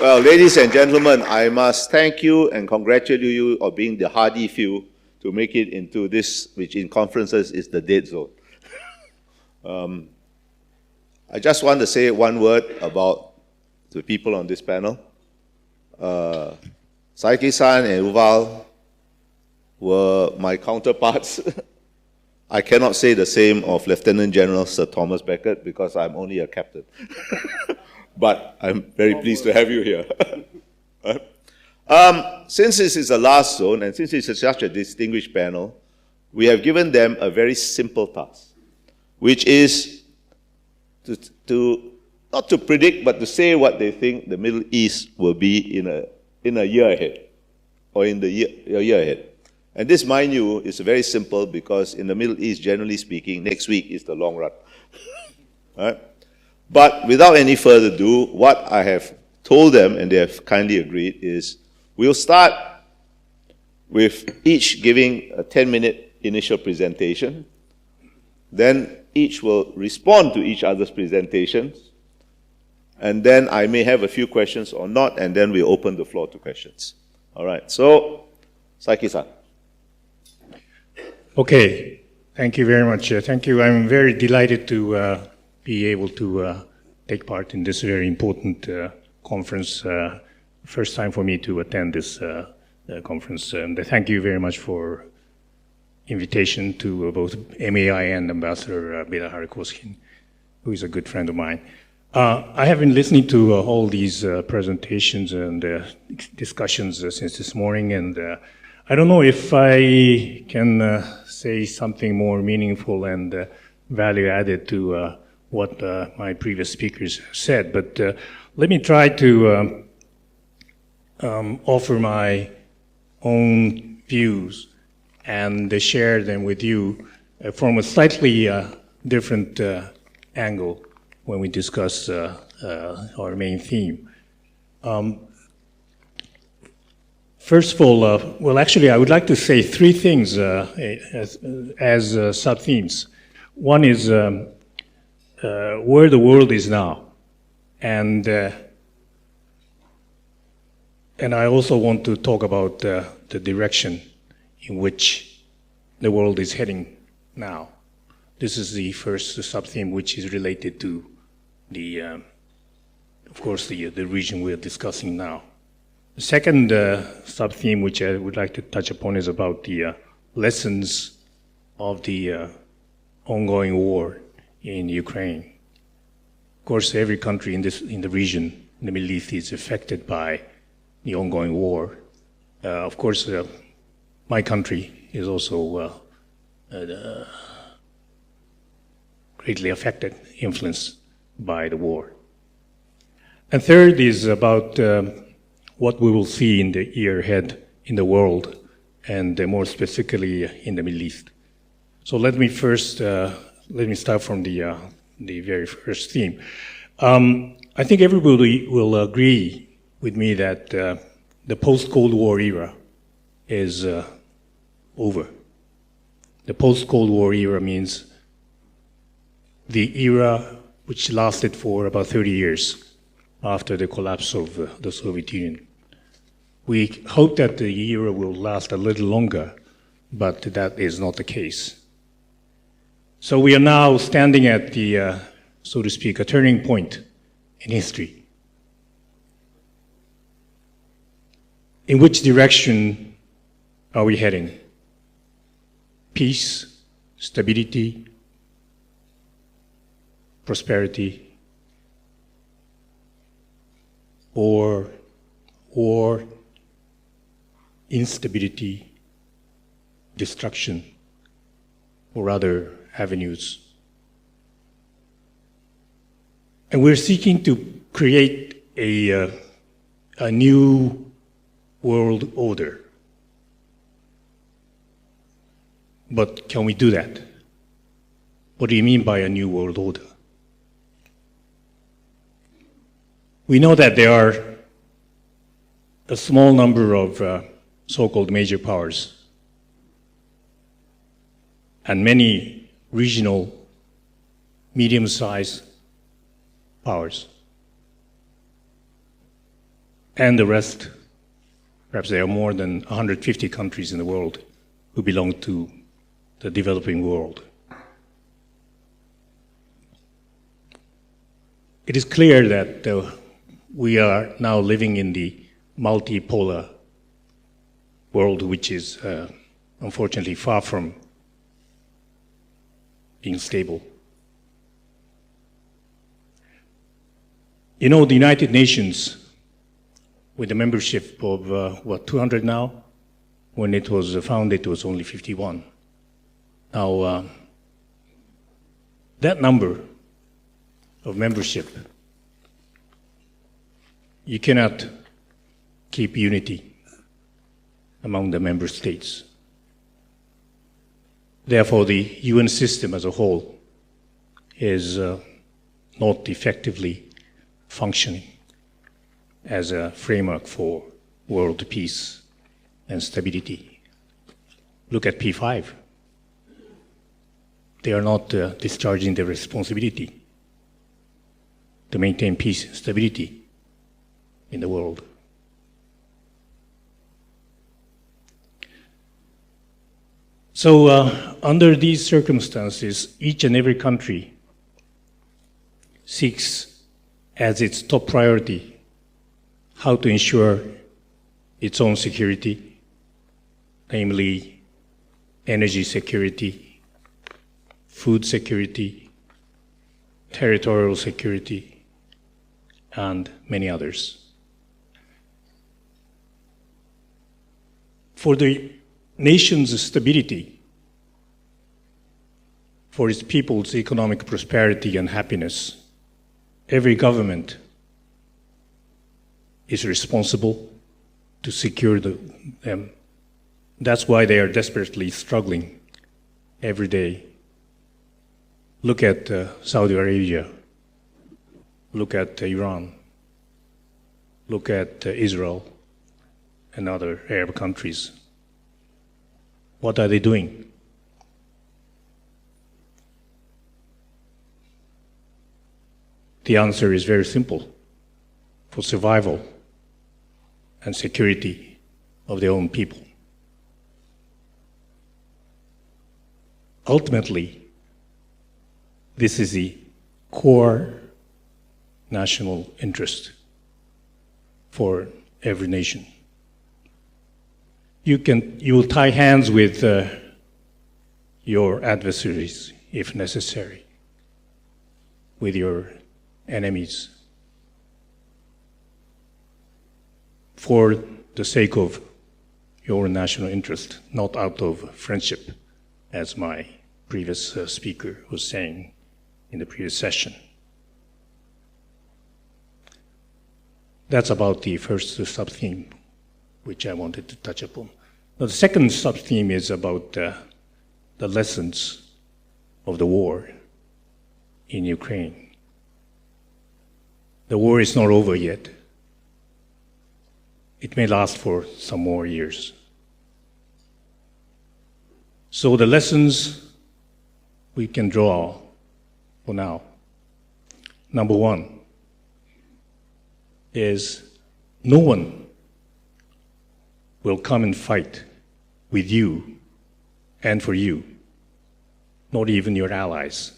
Well, ladies and gentlemen, I must thank you and congratulate you on being the hardy few to make it into this, which in conferences is the dead zone. I just want to say one word about the people on this panel. Saiki-san and Uval were my counterparts. I cannot say the same of Lieutenant General Sir Thomas Beckett because I'm only a captain. But I'm very pleased to have you here. Since this is the last zone, and since it's such a distinguished panel, we have given them a very simple task, which is not to predict, but to say what they think the Middle East will be in a year ahead, or in the year ahead. And this, mind you, is very simple because in the Middle East, generally speaking, next week is the long run. Right? But without any further ado, what I have told them, and they have kindly agreed, is we'll start with each giving a 10-minute initial presentation. Then each will respond to each other's presentations. And then I may have a few questions or not, and then we open the floor to questions. All right, so Saiki-san. Okay, thank you very much. Thank you. I'm very delighted to be able to take part in this very important conference. First time for me to attend this conference. And thank you very much for invitation to both MEI and Ambassador Bela Harikoskin, who is a good friend of mine. I have been listening to all these presentations and discussions since this morning, and I don't know if I can say something more meaningful and value added to what my previous speakers said, but let me try to offer my own views and share them with you from a slightly different angle when we discuss our main theme. First of all, well, actually, I would like to say three things as sub-themes. One is where the world is now, and I also want to talk about the direction in which the world is heading now. This is the first sub-theme, which is related to the, of course, the region we're discussing now. The second sub-theme, which I would like to touch upon, is about the lessons of the ongoing war in Ukraine. Of course, every country in the region, in the Middle East, is affected by the ongoing war. Of course, my country is also greatly affected, influenced by the war. And third is about what we will see in the year ahead in the world, and more specifically in the Middle East. So let me start from the very first theme. I think everybody will agree with me that the post-Cold War era is over. The post-Cold War era means the era which lasted for about 30 years after the collapse of the Soviet Union. We hope that the era will last a little longer, but that is not the case. So we are now standing at the, so to speak, a turning point in history. In which direction are we heading? Peace, stability, prosperity, or war, instability, destruction, or other avenues. And we're seeking to create a new world order. But can we do that? What do you mean by a new world order? We know that there are a small number of so-called major powers and many regional medium-sized powers. and the rest, perhaps there are more than 150 countries in the world who belong to the developing world. It is clear that we are now living in the multipolar world, which is unfortunately far from being stable. You know, the United Nations, with a membership of, 200 now? When it was founded, it was only 51. Now, that number of membership, you cannot keep unity among the member states. Therefore, the UN system as a whole is not effectively functioning as a framework for world peace and stability. Look at P5. They are not discharging their responsibility to maintain peace and stability in the world. So under these circumstances, each and every country seeks as its top priority how to ensure its own security, namely energy security, food security, territorial security, and many others. For the nation's stability, for its people's economic prosperity and happiness, every government is responsible to secure them. That's why they are desperately struggling every day. Look at Saudi Arabia. Look at Iran. Look at Israel and other Arab countries. What are they doing? The answer is very simple. For survival and security of their own people. Ultimately, this is the core national interest for every nation. You will tie hands with your adversaries if necessary, with your enemies, for the sake of your national interest, not out of friendship, as my previous speaker was saying in the previous session. That's about the first sub-theme, which I wanted to touch upon. Now, the second sub-theme is about the lessons of the war in Ukraine. The war is not over yet. It may last for some more years. So the lessons we can draw for now. Number one is no one will come and fight with you and for you, not even your allies,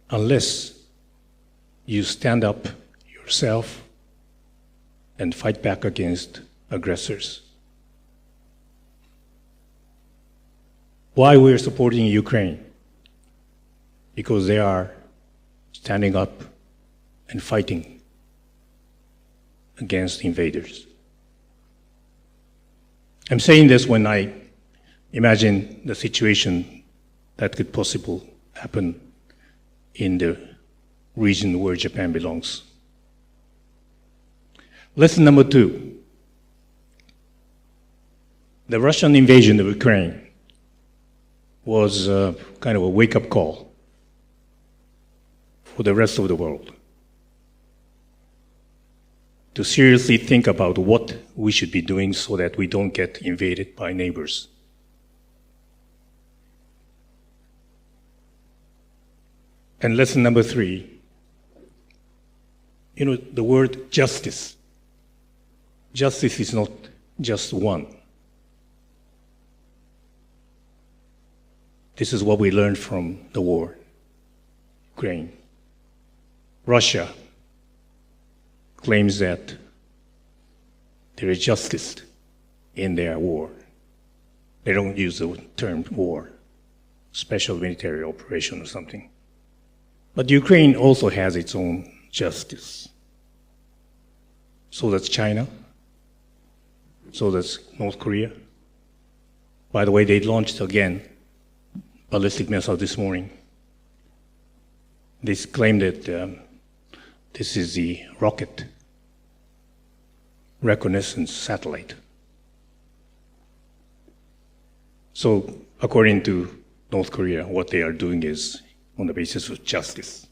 unless you stand up yourself and fight back against aggressors. Why we're supporting Ukraine? Because they are standing up and fighting against invaders. I'm saying this when I imagine the situation that could possibly happen in the region where Japan belongs. Lesson number two. The Russian invasion of Ukraine was kind of a wake-up call for the rest of the world to seriously think about what we should be doing so that we don't get invaded by neighbors. And lesson number three, the word justice justice is not just one. This is what we learned from the war. Ukraine. Russia claims that there is justice in their war. They don't use the term war, special military operation or something. But Ukraine also has its own justice. So does China. So does North Korea. By the way, they launched again ballistic missile this morning. They claim that this is the rocket reconnaissance satellite. So, according to North Korea, what they are doing is on the basis of justice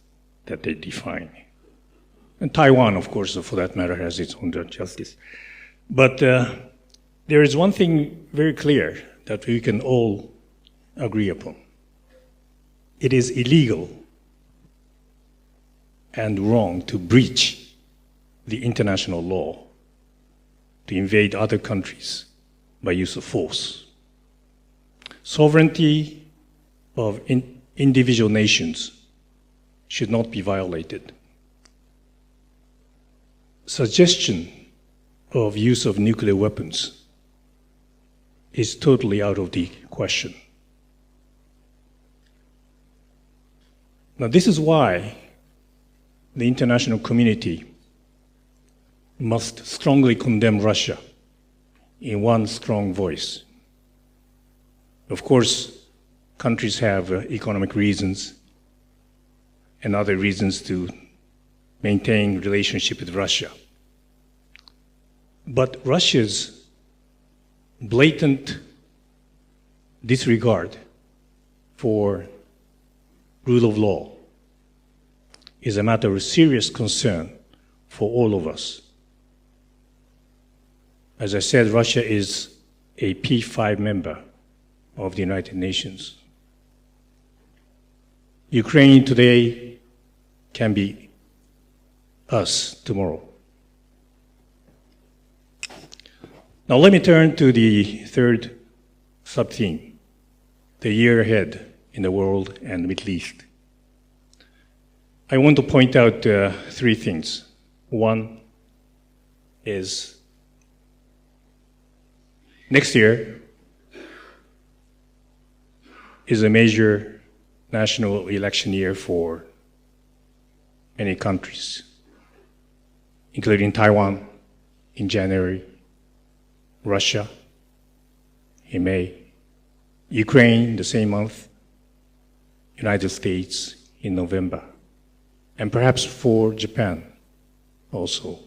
that they define. And Taiwan, of course, for that matter, has its own justice. But there is one thing very clear that we can all agree upon. It is illegal and wrong to breach the international law, to invade other countries by use of force. Sovereignty of individual nations should not be violated. Suggestion of use of nuclear weapons is totally out of the question. Now, this is why the international community must strongly condemn Russia in one strong voice. Of course, countries have economic reasons and other reasons to maintain relationship with Russia. But Russia's blatant disregard for rule of law is a matter of serious concern for all of us. As I said, Russia is a P5 member of the United Nations. Ukraine today can be us tomorrow. Now let me turn to the third sub-theme, the year ahead in the world and the Middle East. I want to point out three things. One is next year is a major national election year for many countries, including Taiwan in January, Russia in May, Ukraine the same month, United States in November, and perhaps for Japan also,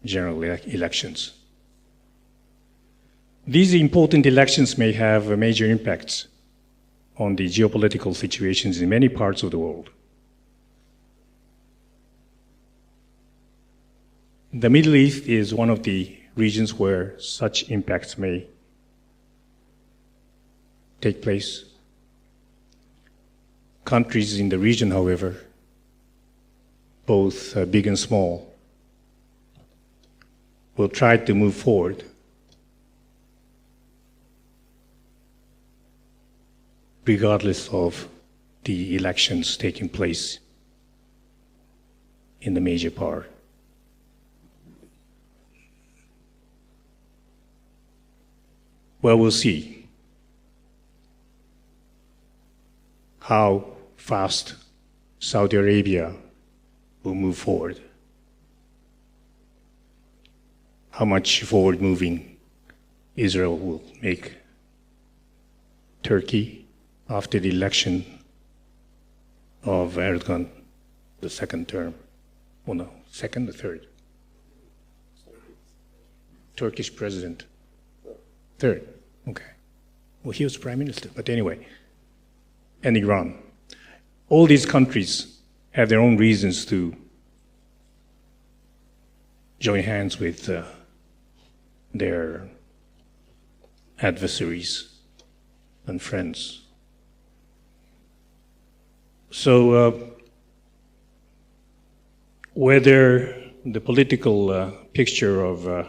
general elections. These important elections may have major impacts on the geopolitical situations in many parts of the world. The Middle East is one of the regions where such impacts may take place. Countries in the region, however, both big and small, will try to move forward regardless of the elections taking place in the major power. Well, we'll see how fast Saudi Arabia will move forward, how much forward moving Israel will make. Turkey, after the election of Erdogan, the second term, oh no, second or third? Turkish president. Third, okay. Well, he was prime minister, but anyway. And Iran. All these countries have their own reasons to join hands with their adversaries and friends. So whether the political picture of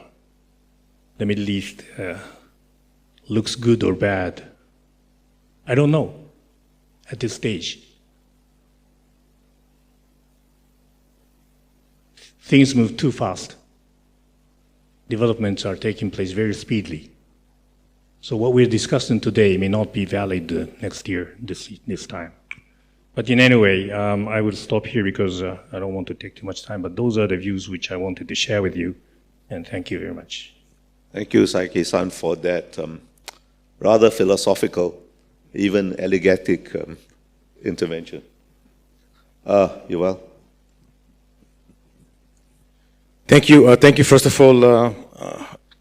the Middle East looks good or bad, I don't know at this stage. Things move too fast. Developments are taking place very speedily. So what we're discussing today may not be valid next year, this time. But in any way, I will stop here because I don't want to take too much time, but those are the views which I wanted to share with you, and thank you very much. Thank you, Saiki-san, for that rather philosophical, even elegatic intervention. You well? Thank you. Thank you, first of all,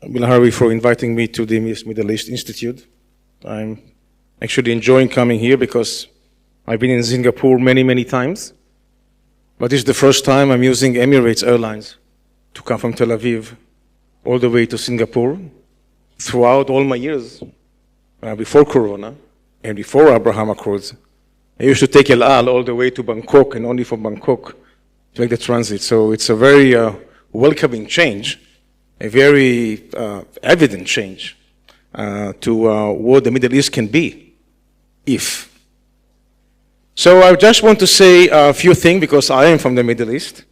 Bilahari, for inviting me to the Middle East Institute. I'm actually enjoying coming here because I've been in Singapore many, many times. But this is the first time I'm using Emirates Airlines to come from Tel Aviv all the way to Singapore. Throughout all my years, before Corona and before Abraham Accords, I used to take El Al all the way to Bangkok and only from Bangkok to make the transit. So it's a very welcoming change, a very evident change to what the Middle East can be, if. So I just want to say a few things because I am from the Middle East,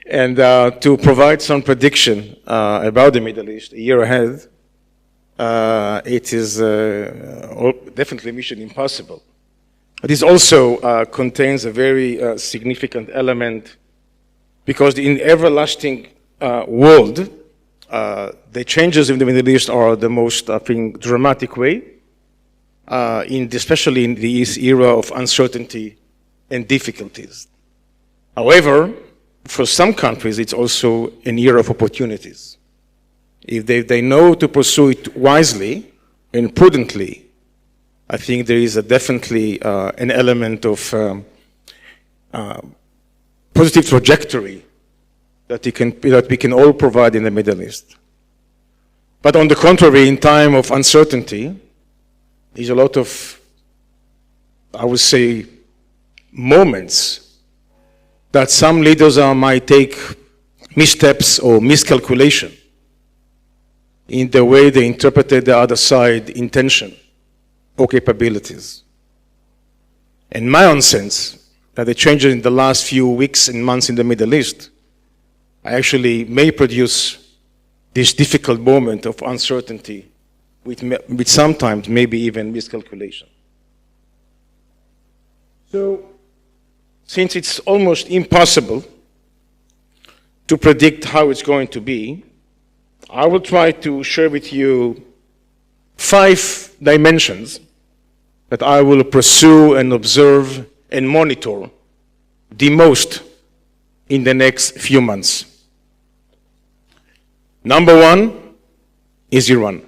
and to provide some prediction about the Middle East a year ahead. It is definitely mission impossible. This also contains a very significant element because in everlasting world, the changes in the Middle East are the most, I think, dramatic way, especially in this era of uncertainty and difficulties. However, for some countries, it's also an era of opportunities. If they know to pursue it wisely and prudently, I think there is definitely an element of positive trajectory that we can all provide in the Middle East. But on the contrary, in time of uncertainty, there's a lot of, I would say, moments that some leaders might take missteps or miscalculation in the way they interpreted the other side intention or capabilities. And my own sense that the changes in the last few weeks and months in the Middle East actually may produce this difficult moment of uncertainty with sometimes maybe even miscalculation. So, since it's almost impossible to predict how it's going to be, I will try to share with you 5 dimensions that I will pursue and observe and monitor the most in the next few months. Number 1 is Iran.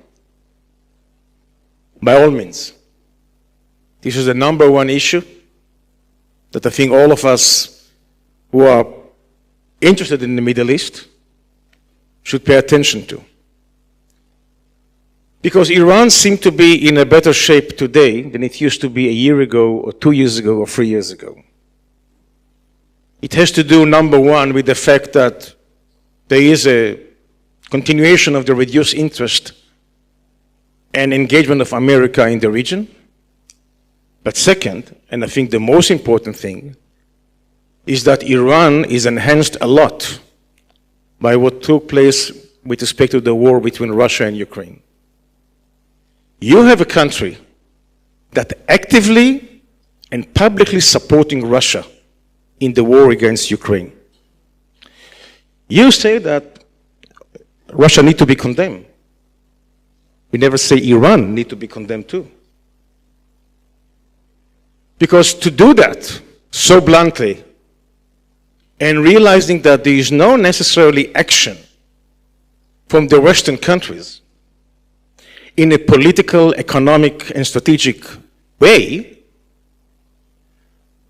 By all means. This is the number 1 issue that I think all of us who are interested in the Middle East should pay attention to. Because Iran seems to be in a better shape today than it used to be a year ago or 2 years ago or 3 years ago. It has to do, number 1, with the fact that there is a continuation of the reduced interest and engagement of America in the region. But second, and I think the most important thing, is that Iran is enhanced a lot by what took place with respect to the war between Russia and Ukraine. You have a country that actively and publicly supporting Russia in the war against Ukraine. You say that Russia needs to be condemned. We never say Iran needs to be condemned too. Because to do that so bluntly and realizing that there is no necessarily action from the Western countries in a political, economic, and strategic way,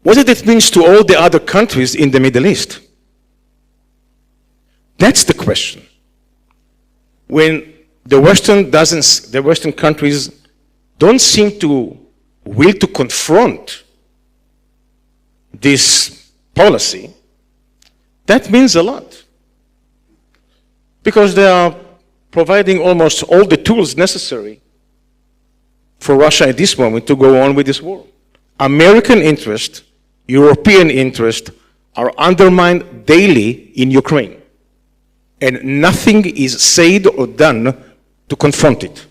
what does it mean to all the other countries in the Middle East? That's the question. When the Western countries don't seem to will to confront this policy, that means a lot. Because there are providing almost all the tools necessary for Russia at this moment to go on with this war. American interest, European interest are undermined daily in Ukraine. And nothing is said or done to confront it.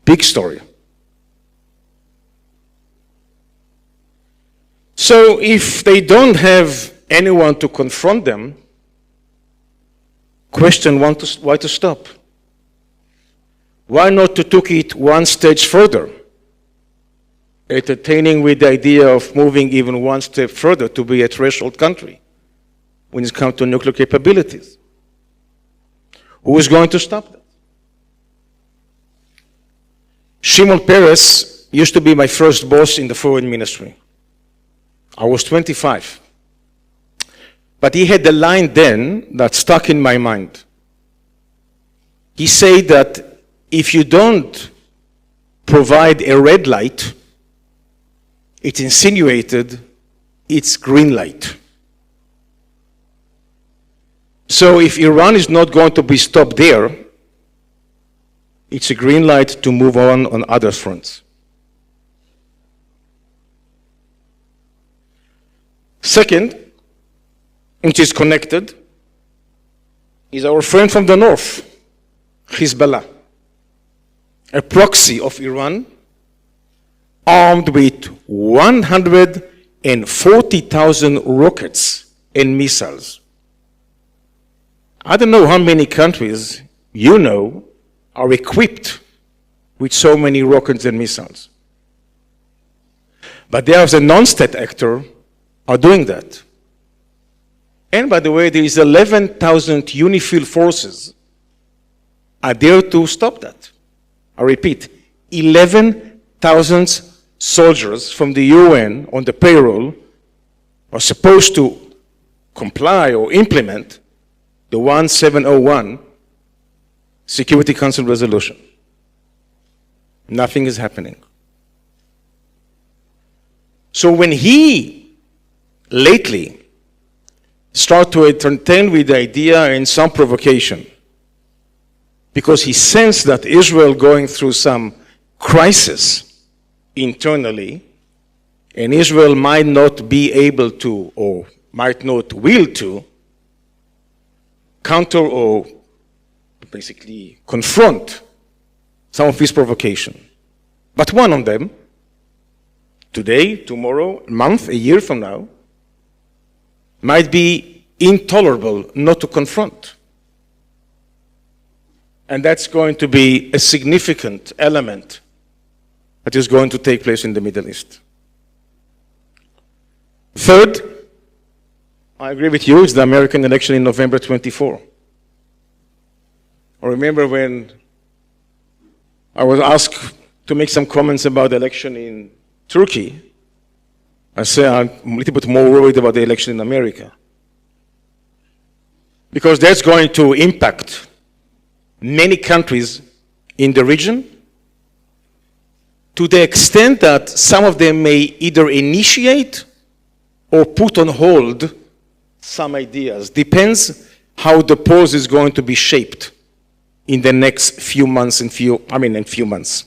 Big story. So if they don't have anyone to confront them, question why to stop? Why not to take it one stage further? Entertaining with the idea of moving even one step further to be a threshold country when it comes to nuclear capabilities. Who is going to stop that? Shimon Peres used to be my first boss in the foreign ministry. I was 25. But he had a line then that stuck in my mind. He said that if you don't provide a red light, it insinuated it's green light. So if Iran is not going to be stopped there, it's a green light to move on other fronts. Second, which is connected, is our friend from the north, Hezbollah, a proxy of Iran, armed with 140,000 rockets and missiles. I don't know how many countries you know are equipped with so many rockets and missiles. But they, as a non-state actor, are doing that. And by the way, there is 11,000 UNIFIL forces are there to stop that. I repeat, 11,000 soldiers from the UN on the payroll are supposed to comply or implement the 1701 Security Council resolution. Nothing is happening. So when he lately started to entertain with the idea and some provocation, because he sensed that Israel going through some crisis internally, and Israel might not be able to, or might not will to, counter or basically confront some of his provocation. But one of them, today, tomorrow, a month, a year from now, might be intolerable not to confront. And that's going to be a significant element that is going to take place in the Middle East. Third, I agree with you, it's the American election in November 24. I remember when I was asked to make some comments about the election in Turkey, I said I'm a little bit more worried about the election in America. Because that's going to impact many countries in the region to the extent that some of them may either initiate or put on hold some ideas. Depends how the pause is going to be shaped in the next few months in few months.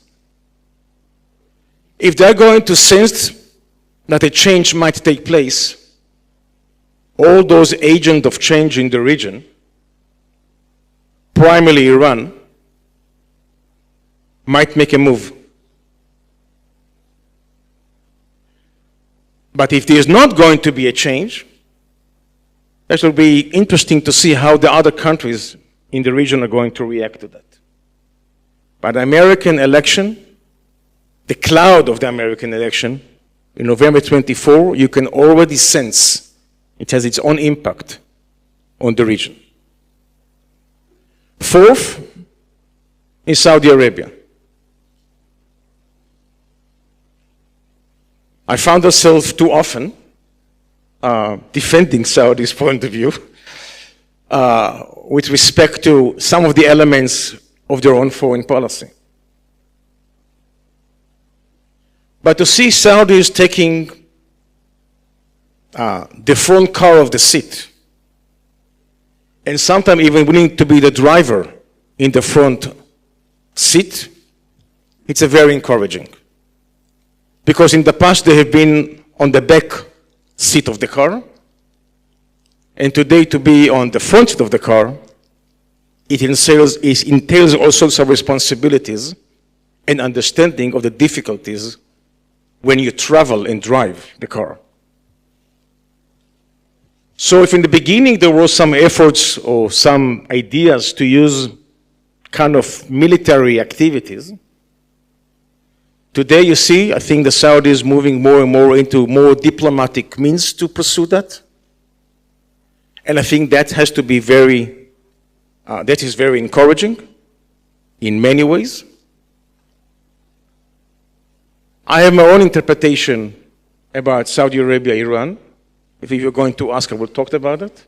If they're going to sense that a change might take place, all those agents of change in the region, primarily Iran, might make a move. But if there's not going to be a change, it will be interesting to see how the other countries in the region are going to react to that. But the American election, the cloud of the American election, in November 24, you can already sense it has its own impact on the region. Fourth is Saudi Arabia. I found myself too often defending Saudi's point of view with respect to some of the elements of their own foreign policy. But to see Saudis taking the front car of the seat, and sometimes even willing to be the driver in the front seat, it's a very encouraging. Because in the past they have been on the back seat of the car, and today to be on the front seat of the car, it entails all sorts of responsibilities and understanding of the difficulties when you travel and drive the car. So if in the beginning there were some efforts or some ideas to use kind of military activities, today you see, I think the Saudis moving more and more into more diplomatic means to pursue that. And I think that has to be that is very encouraging in many ways. I have my own interpretation about Saudi Arabia, Iran. If you're going to ask, I will talk about it.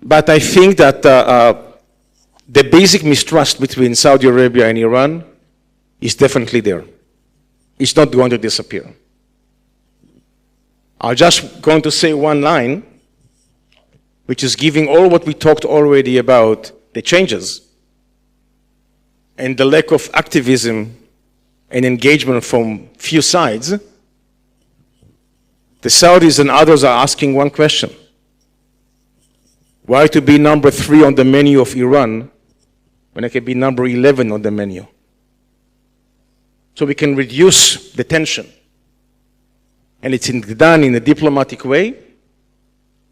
But I think that the basic mistrust between Saudi Arabia and Iran is definitely there. It's not going to disappear. I'm just going to say one line, which is giving all what we talked already about the changes and the lack of activism and engagement from few sides. The Saudis and others are asking one question. Why to be number 3 on the menu of Iran when I can be number 11 on the menu? So we can reduce the tension. And it's done in a diplomatic way.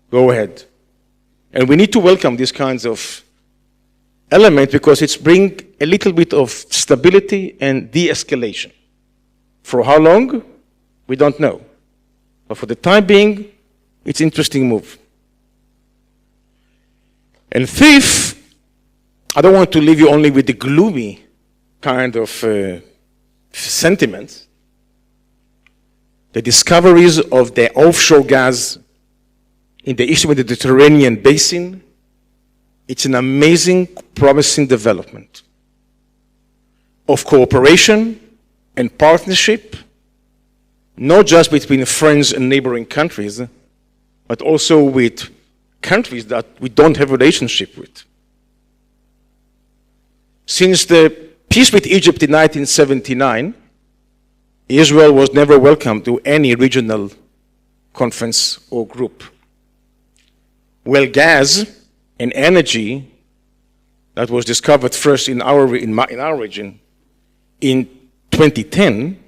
Go ahead. And we need to welcome these kinds of elements because it's bring a little bit of stability and de-escalation. For how long? We don't know. But for the time being, it's an interesting move. And fifth, I don't want to leave you only with the gloomy kind of sentiments. The discoveries of the offshore gas in the Eastern Mediterranean basin, it's an amazing, promising development of cooperation and partnership, not just between friends and neighboring countries, but also with countries that we don't have a relationship with. Since the peace with Egypt in 1979, Israel was never welcome to any regional conference or group. Well, gas and energy that was discovered first in our region in 2010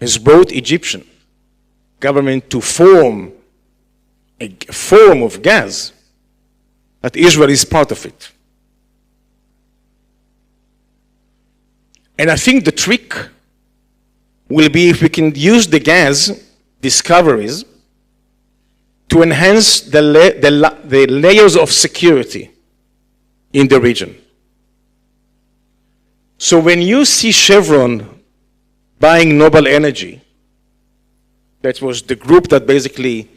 has brought Egyptian government to form a forum of gas that Israel is part of it. And I think the trick will be if we can use the gas discoveries to enhance the layers of security in the region. So when you see Chevron buying Noble Energy, that was the group that basically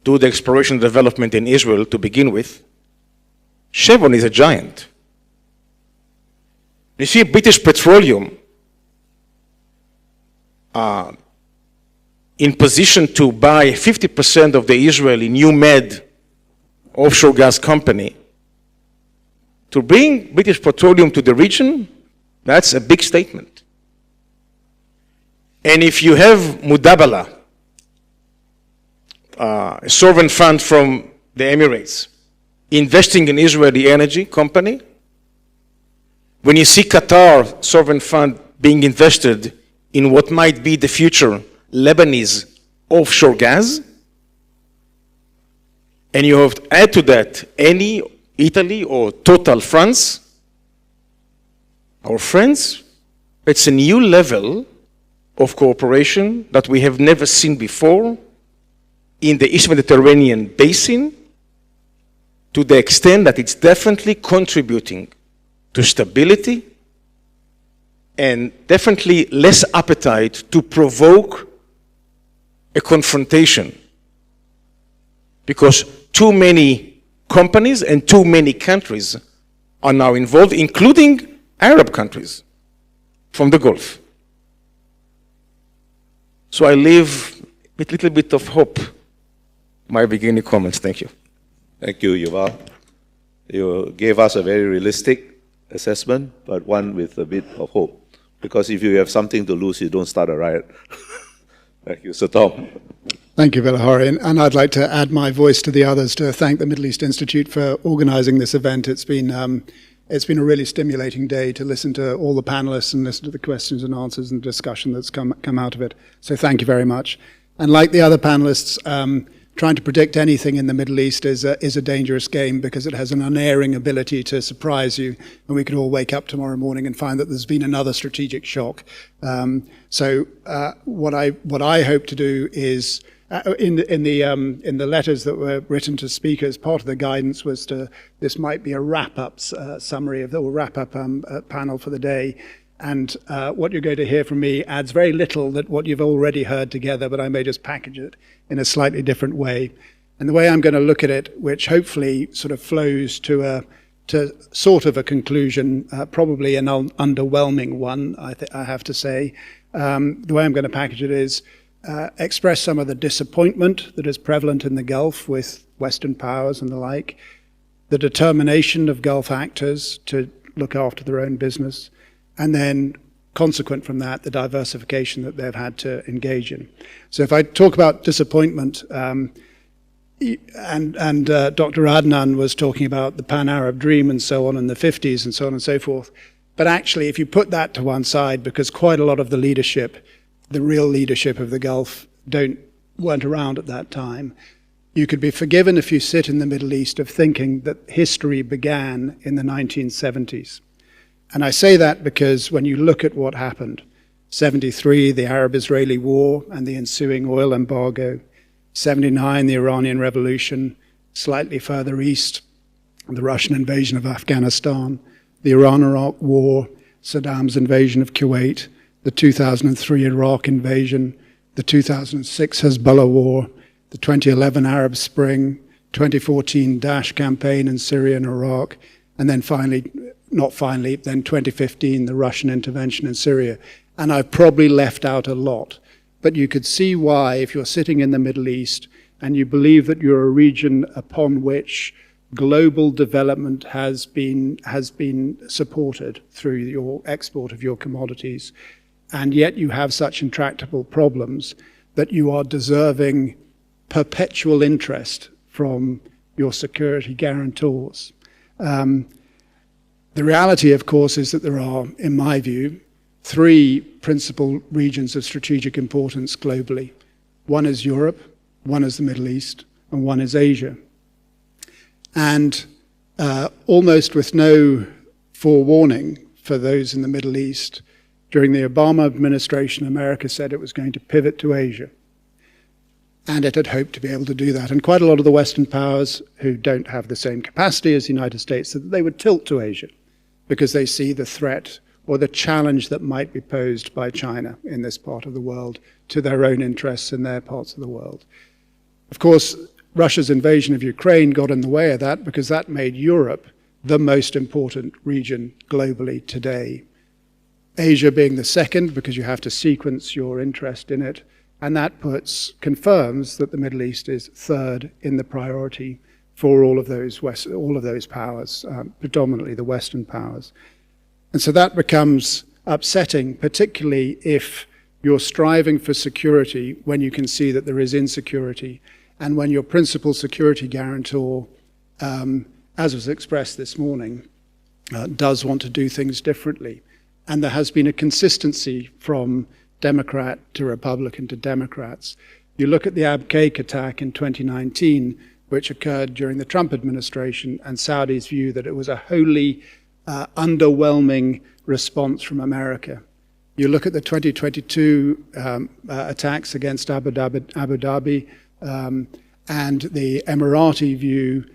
do the exploration and development in Israel to begin with, Chevron is a giant. You see British Petroleum in position to buy 50% of the Israeli New Med offshore gas company. To bring British Petroleum to the region, that's a big statement. And if you have Mudabala, a sovereign fund from the Emirates, investing in Israeli energy company, when you see Qatar sovereign fund being invested in what might be the future Lebanese offshore gas, and you have to add to that any Italy or Total France, our friends, it's a new level of cooperation that we have never seen before in the East Mediterranean basin, to the extent that it's definitely contributing to stability and definitely less appetite to provoke a confrontation, because too many companies and too many countries are now involved, including Arab countries from the Gulf. So I leave with a little bit of hope. My beginning comments. Thank you. Thank you, Yuval. You gave us a very realistic assessment, but one with a bit of hope. Because if you have something to lose, you don't start a riot. Thank you. Sir Tom. Thank you, Bilahari. And I'd like to add my voice to the others to thank the Middle East Institute for organizing this event. It's been a really stimulating day to listen to all the panelists and listen to the questions and answers and discussion that's come out of it. So thank you very much. And like the other panelists, trying to predict anything in the Middle East is a dangerous game because it has an unerring ability to surprise you, and we could all wake up tomorrow morning and find that there's been another strategic shock. So what I hope to do is in the letters that were written to speakers, part of the guidance was this might be a wrap-up summary of the wrap-up panel for the day. And what you're going to hear from me adds very little that what you've already heard together, but I may just package it in a slightly different way. And the way I'm going to look at it, which hopefully sort of flows to sort of a conclusion, probably an underwhelming one, I have to say. The way I'm going to package it is express some of the disappointment that is prevalent in the Gulf with Western powers and the like, the determination of Gulf actors to look after their own business, and then consequent from that, the diversification that they've had to engage in. So if I talk about disappointment, and Dr. Adnan was talking about the Pan-Arab dream and so on in the 50s and so on and so forth, but actually if you put that to one side, because quite a lot of the leadership, the real leadership of the Gulf weren't around at that time, you could be forgiven if you sit in the Middle East of thinking that history began in the 1970s. And I say that because when you look at what happened, 73, the Arab-Israeli war and the ensuing oil embargo, 79, the Iranian Revolution, slightly further east, the Russian invasion of Afghanistan, the Iran-Iraq war, Saddam's invasion of Kuwait, the 2003 Iraq invasion, the 2006 Hezbollah war, the 2011 Arab Spring, 2014 Daesh campaign in Syria and Iraq, and then then 2015, the Russian intervention in Syria. And I've probably left out a lot. But you could see why, if you're sitting in the Middle East and you believe that you're a region upon which global development has been supported through your export of your commodities, and yet you have such intractable problems that you are deserving perpetual interest from your security guarantors. The reality, of course, is that there are, in my view, three principal regions of strategic importance globally. One is Europe, one is the Middle East, and one is Asia. And almost with no forewarning for those in the Middle East, during the Obama administration, America said it was going to pivot to Asia. And it had hoped to be able to do that. And quite a lot of the Western powers who don't have the same capacity as the United States, that they would tilt to Asia because they see the threat or the challenge that might be posed by China in this part of the world to their own interests in their parts of the world. Of course, Russia's invasion of Ukraine got in the way of that because that made Europe the most important region globally today. Asia being the second because you have to sequence your interest in it, and that confirms that the Middle East is third in the priority for all of those powers, predominantly the Western powers. And so that becomes upsetting, particularly if you're striving for security when you can see that there is insecurity, and when your principal security guarantor, as was expressed this morning, does want to do things differently. And there has been a consistency from Democrat to Republican to Democrats. You look at the Abqaiq attack in 2019, which occurred during the Trump administration, and Saudi's view that it was a wholly underwhelming response from America. You look at the 2022 attacks against Abu Dhabi and the Emirati view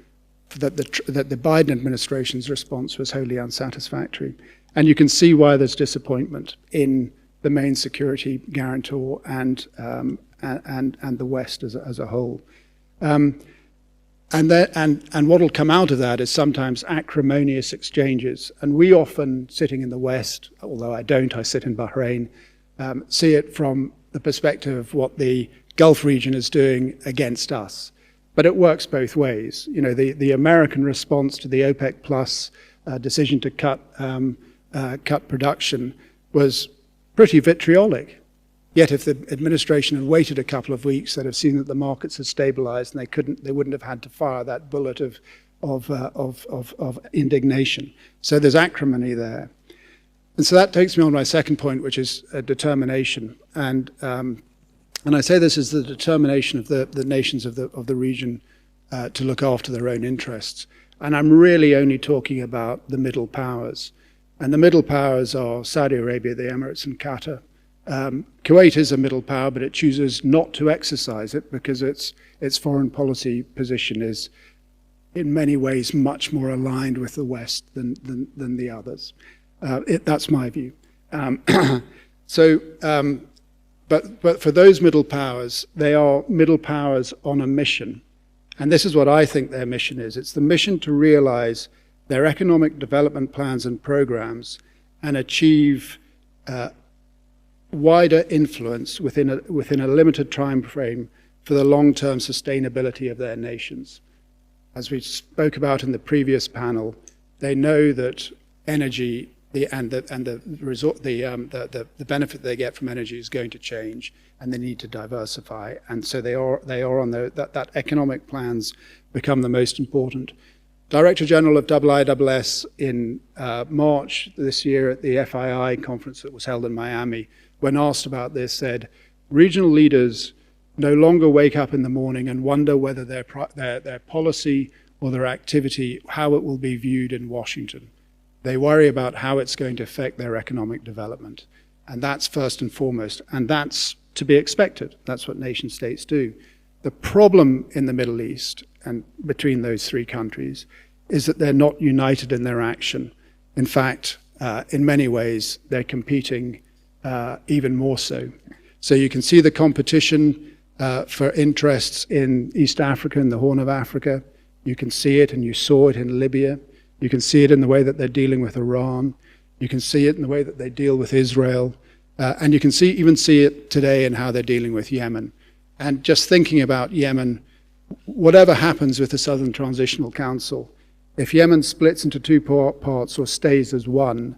that the Biden administration's response was wholly unsatisfactory. And you can see why there's disappointment in the main security guarantor and the West as a whole. And what will come out of that is sometimes acrimonious exchanges. And we often, sitting in the West, although I don't, I sit in Bahrain, see it from the perspective of what the Gulf region is doing against us. But it works both ways. You know, the American response to the OPEC Plus decision to cut production was pretty vitriolic. Yet if the administration had waited a couple of weeks, they'd have seen that the markets had stabilized and they wouldn't have had to fire that bullet of indignation. So there's acrimony there. And so that takes me on to my second point, which is determination. And I say this is the determination of the nations of the region to look after their own interests. And I'm really only talking about the middle powers. And the middle powers are Saudi Arabia, the Emirates, and Qatar. Kuwait is a middle power, but it chooses not to exercise it because its foreign policy position is in many ways much more aligned with the West than the others. That's my view. But for those middle powers, they are middle powers on a mission. And this is what I think their mission is. It's the mission to realize their economic development plans and programs and achieve wider influence within a limited time frame for the long-term sustainability of their nations. As we spoke about in the previous panel, they know that energy and the benefit they get from energy is going to change, and they need to diversify. And so they are on that economic plans become the most important. Director General of IISS in March this year at the FII conference that was held in Miami, when asked about this, said, regional leaders no longer wake up in the morning and wonder whether their policy or their activity, how it will be viewed in Washington. They worry about how it's going to affect their economic development. And that's first and foremost. And that's to be expected. That's what nation states do. The problem in the Middle East and between those three countries is that they're not united in their action. In fact, in many ways, they're competing even more so. So you can see the competition for interests in East Africa and the Horn of Africa. You can see it, and you saw it in Libya. You can see it in the way that they're dealing with Iran. You can see it in the way that they deal with Israel. And you can even see it today in how they're dealing with Yemen. And just thinking about Yemen, whatever happens with the Southern Transitional Council, if Yemen splits into two parts or stays as one,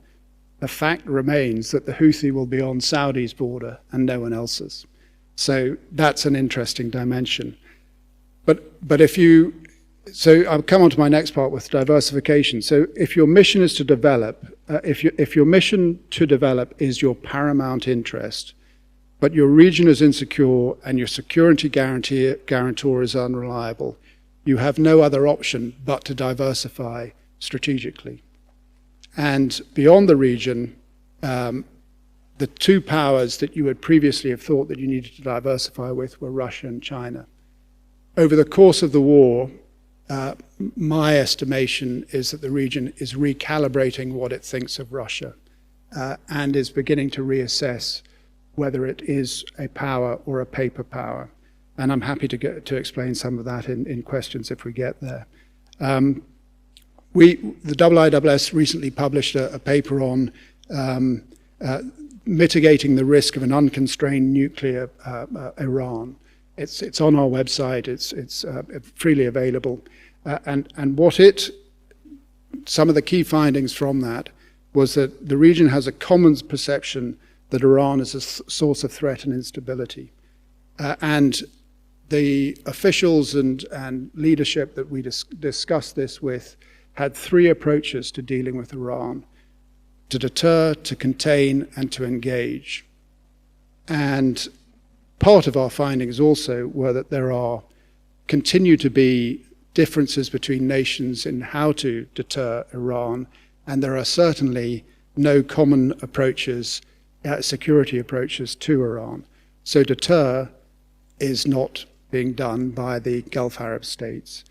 the fact remains that the Houthi will be on Saudi's border and no one else's. So that's an interesting dimension. So I'll come on to my next part with diversification. So if your mission is to develop, if your mission to develop is your paramount interest, but your region is insecure and your security guarantor is unreliable, you have no other option but to diversify strategically. And beyond the region, the two powers that you would previously have thought that you needed to diversify with were Russia and China. Over the course of the war, my estimation is that the region is recalibrating what it thinks of Russia and is beginning to reassess whether it is a power or a paper power. And I'm happy to explain some of that in questions if we get there. The IISS recently published a paper on mitigating the risk of an unconstrained nuclear Iran. It's on our website. It's freely available. And some of the key findings from that was that the region has a common perception that Iran is a source of threat and instability. And the officials and leadership that we discussed this with had three approaches to dealing with Iran: to deter, to contain, and to engage. And part of our findings also were that there continue to be differences between nations in how to deter Iran, and there are certainly no common approaches, security approaches to Iran. So deter is not being done by the Gulf Arab states.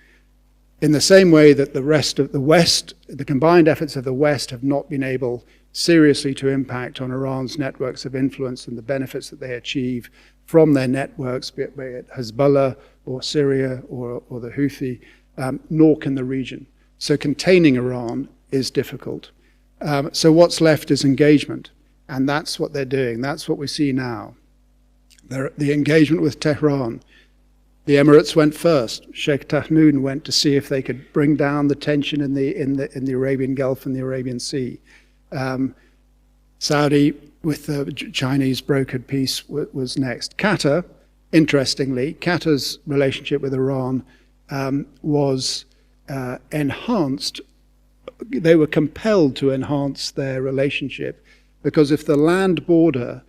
In the same way that the rest of the West, the combined efforts of the West have not been able seriously to impact on Iran's networks of influence and the benefits that they achieve from their networks, be it Hezbollah or Syria or the Houthi, nor can the region. So containing Iran is difficult. So what's left is engagement, and that's what they're doing. That's what we see now. The engagement with Tehran. The Emirates went first. Sheikh Tahnoon went to see if they could bring down the tension in the Arabian Gulf and the Arabian Sea. Saudi, with the Chinese brokered peace, was next. Qatar, interestingly, Qatar's relationship with Iran was enhanced. They were compelled to enhance their relationship because if the land border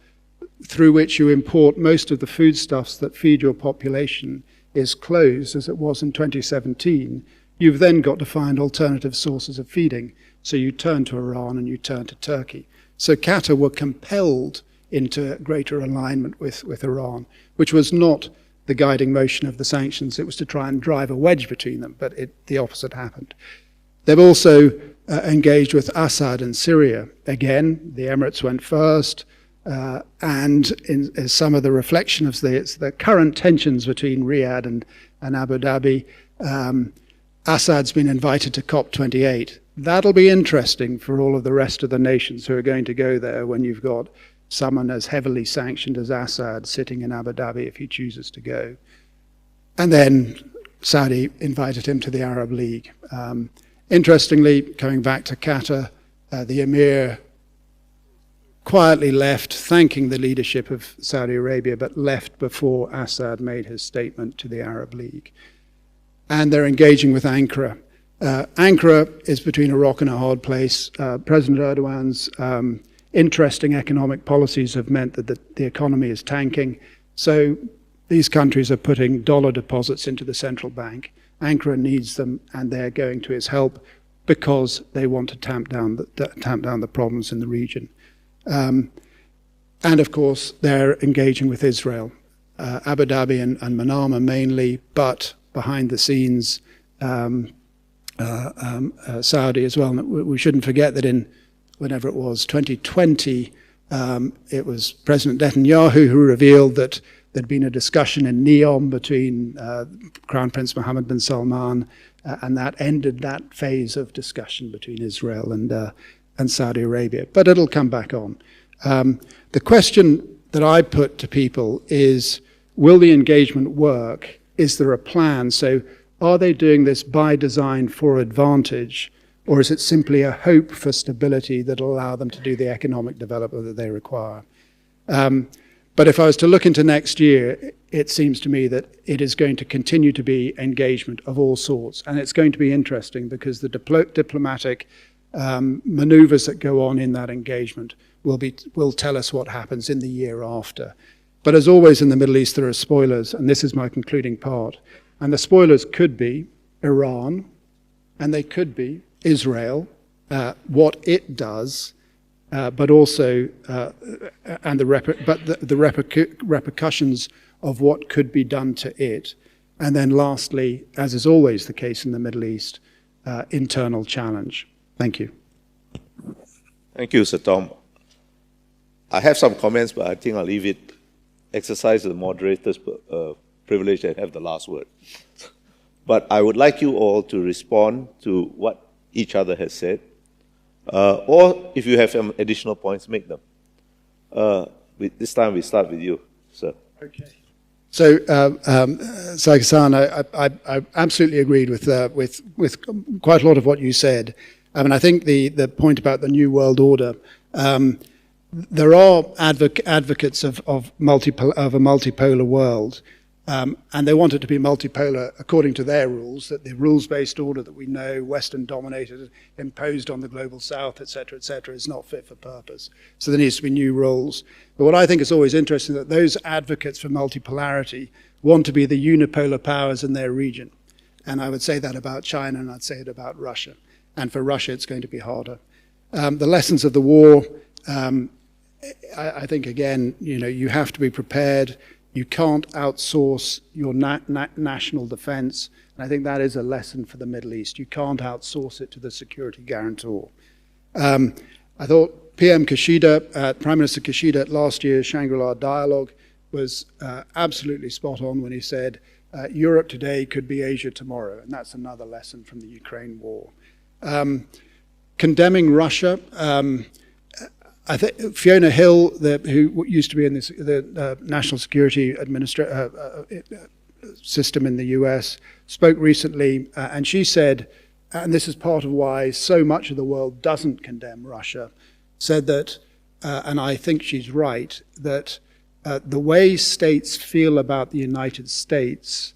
through which you import most of the foodstuffs that feed your population is closed, as it was in 2017, you've then got to find alternative sources of feeding. So you turn to Iran and you turn to Turkey. So Qatar were compelled into greater alignment with Iran, which was not the guiding motion of the sanctions. It was to try and drive a wedge between them, but the opposite happened. They've also engaged with Assad in Syria. Again, the Emirates went first, and in some of the reflection of the current tensions between Riyadh and Abu Dhabi, Assad's been invited to COP28. That'll be interesting for all of the rest of the nations who are going to go there when you've got someone as heavily sanctioned as Assad sitting in Abu Dhabi if he chooses to go. And then Saudi invited him to the Arab League. Interestingly, coming back to Qatar, the Emir quietly left, thanking the leadership of Saudi Arabia, but left before Assad made his statement to the Arab League. And they're engaging with Ankara. Ankara is between a rock and a hard place. President Erdogan's interesting economic policies have meant that the economy is tanking. So these countries are putting dollar deposits into the central bank. Ankara needs them, and they're going to his help because they want to tamp down the problems in the region. And of course, they're engaging with Israel, Abu Dhabi and Manama mainly, but behind the scenes, Saudi as well. And we shouldn't forget that in whenever it was 2020, it was President Netanyahu who revealed that there'd been a discussion in Neom between Crown Prince Mohammed bin Salman, and that ended that phase of discussion between Israel and Saudi Arabia. But it'll come back on. The question that I put to people is, will the engagement work? Is there a plan? So are they doing this by design for advantage, or is it simply a hope for stability that will allow them to do the economic development that they require? But if I was to look into next year, it seems to me that it is going to continue to be engagement of all sorts. And it's going to be interesting because the diplomatic maneuvers that go on in that engagement will tell us what happens in the year after. But as always in the Middle East, there are spoilers, and this is my concluding part. And the spoilers could be Iran, and they could be Israel, what it does, but also the repercussions of what could be done to it, and then lastly, as is always the case in the Middle East, internal challenge. Thank you. Thank you, Sir Tom. I have some comments, but I think I'll leave it. Exercise the moderator's privilege and have the last word. But I would like you all to respond to what each other has said. Or if you have some additional points, make them. This time we start with you, sir. Okay. So, Saiki-san, I absolutely agreed with quite a lot of what you said. I mean, I think the point about the New World Order, there are advocates of a multipolar world. And they want it to be multipolar according to their rules, that the rules-based order that we know, Western-dominated, imposed on the global South, et cetera, is not fit for purpose. So there needs to be new rules. But what I think is always interesting, that those advocates for multipolarity want to be the unipolar powers in their region. And I would say that about China, and I'd say it about Russia. And for Russia, it's going to be harder. The lessons of the war, I think, again, you have to be prepared. You can't outsource your national defense. And I think that is a lesson for the Middle East. You can't outsource it to the security guarantor. I thought Prime Minister Kishida at last year's Shangri-La dialogue was absolutely spot on when he said, Europe today could be Asia tomorrow. And that's another lesson from the Ukraine war. Condemning Russia, I think Fiona Hill, who used to be in the National Security system in the US, spoke recently, and she said, and this is part of why so much of the world doesn't condemn Russia, said that, and I think she's right, that the way states feel about the United States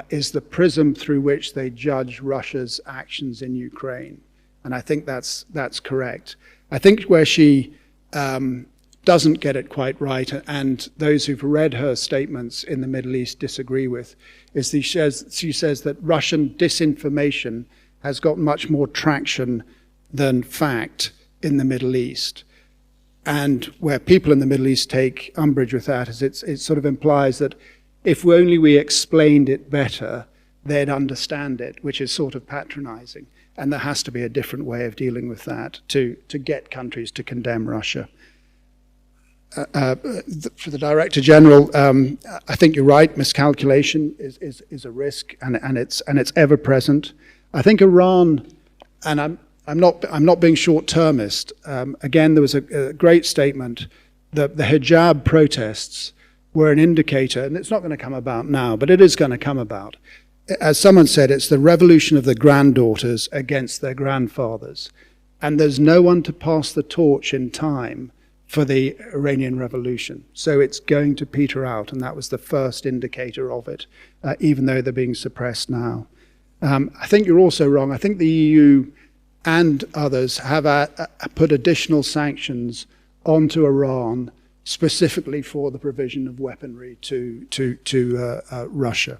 is the prism through which they judge Russia's actions in Ukraine. And I think that's correct. I think where she doesn't get it quite right, and those who've read her statements in the Middle East disagree with, is she says that Russian disinformation has got much more traction than fact in the Middle East. And where people in the Middle East take umbrage with that is it sort of implies that if only we explained it better, they'd understand it, which is sort of patronizing. And there has to be a different way of dealing with that to get countries to condemn Russia. For the Director General, I think you're right, miscalculation is a risk, and it's ever present. I think Iran, and I'm not being short-termist. Again, there was a great statement that the hijab protests were an indicator, and it's not going to come about now, but it is going to come about. As someone said, it's the revolution of the granddaughters against their grandfathers. And there's no one to pass the torch in time for the Iranian Revolution. So it's going to peter out, and that was the first indicator of it, even though they're being suppressed now. I think you're also wrong. I think the EU and others have put additional sanctions onto Iran specifically for the provision of weaponry to Russia.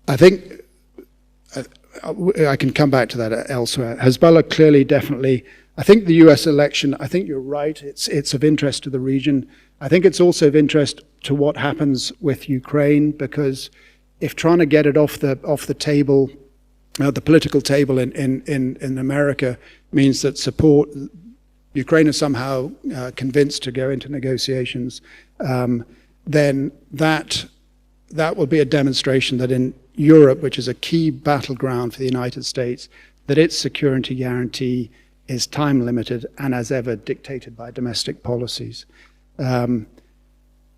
I think I can come back to that elsewhere. Hezbollah clearly, definitely. I think the US election, I think you're right, it's of interest to the region. I think it's also of interest to what happens with Ukraine, because if trying to get it off the table, the political table in America means that Ukraine is somehow convinced to go into negotiations, then that will be a demonstration that in Europe, which is a key battleground for the United States, that its security guarantee is time limited and as ever dictated by domestic policies. And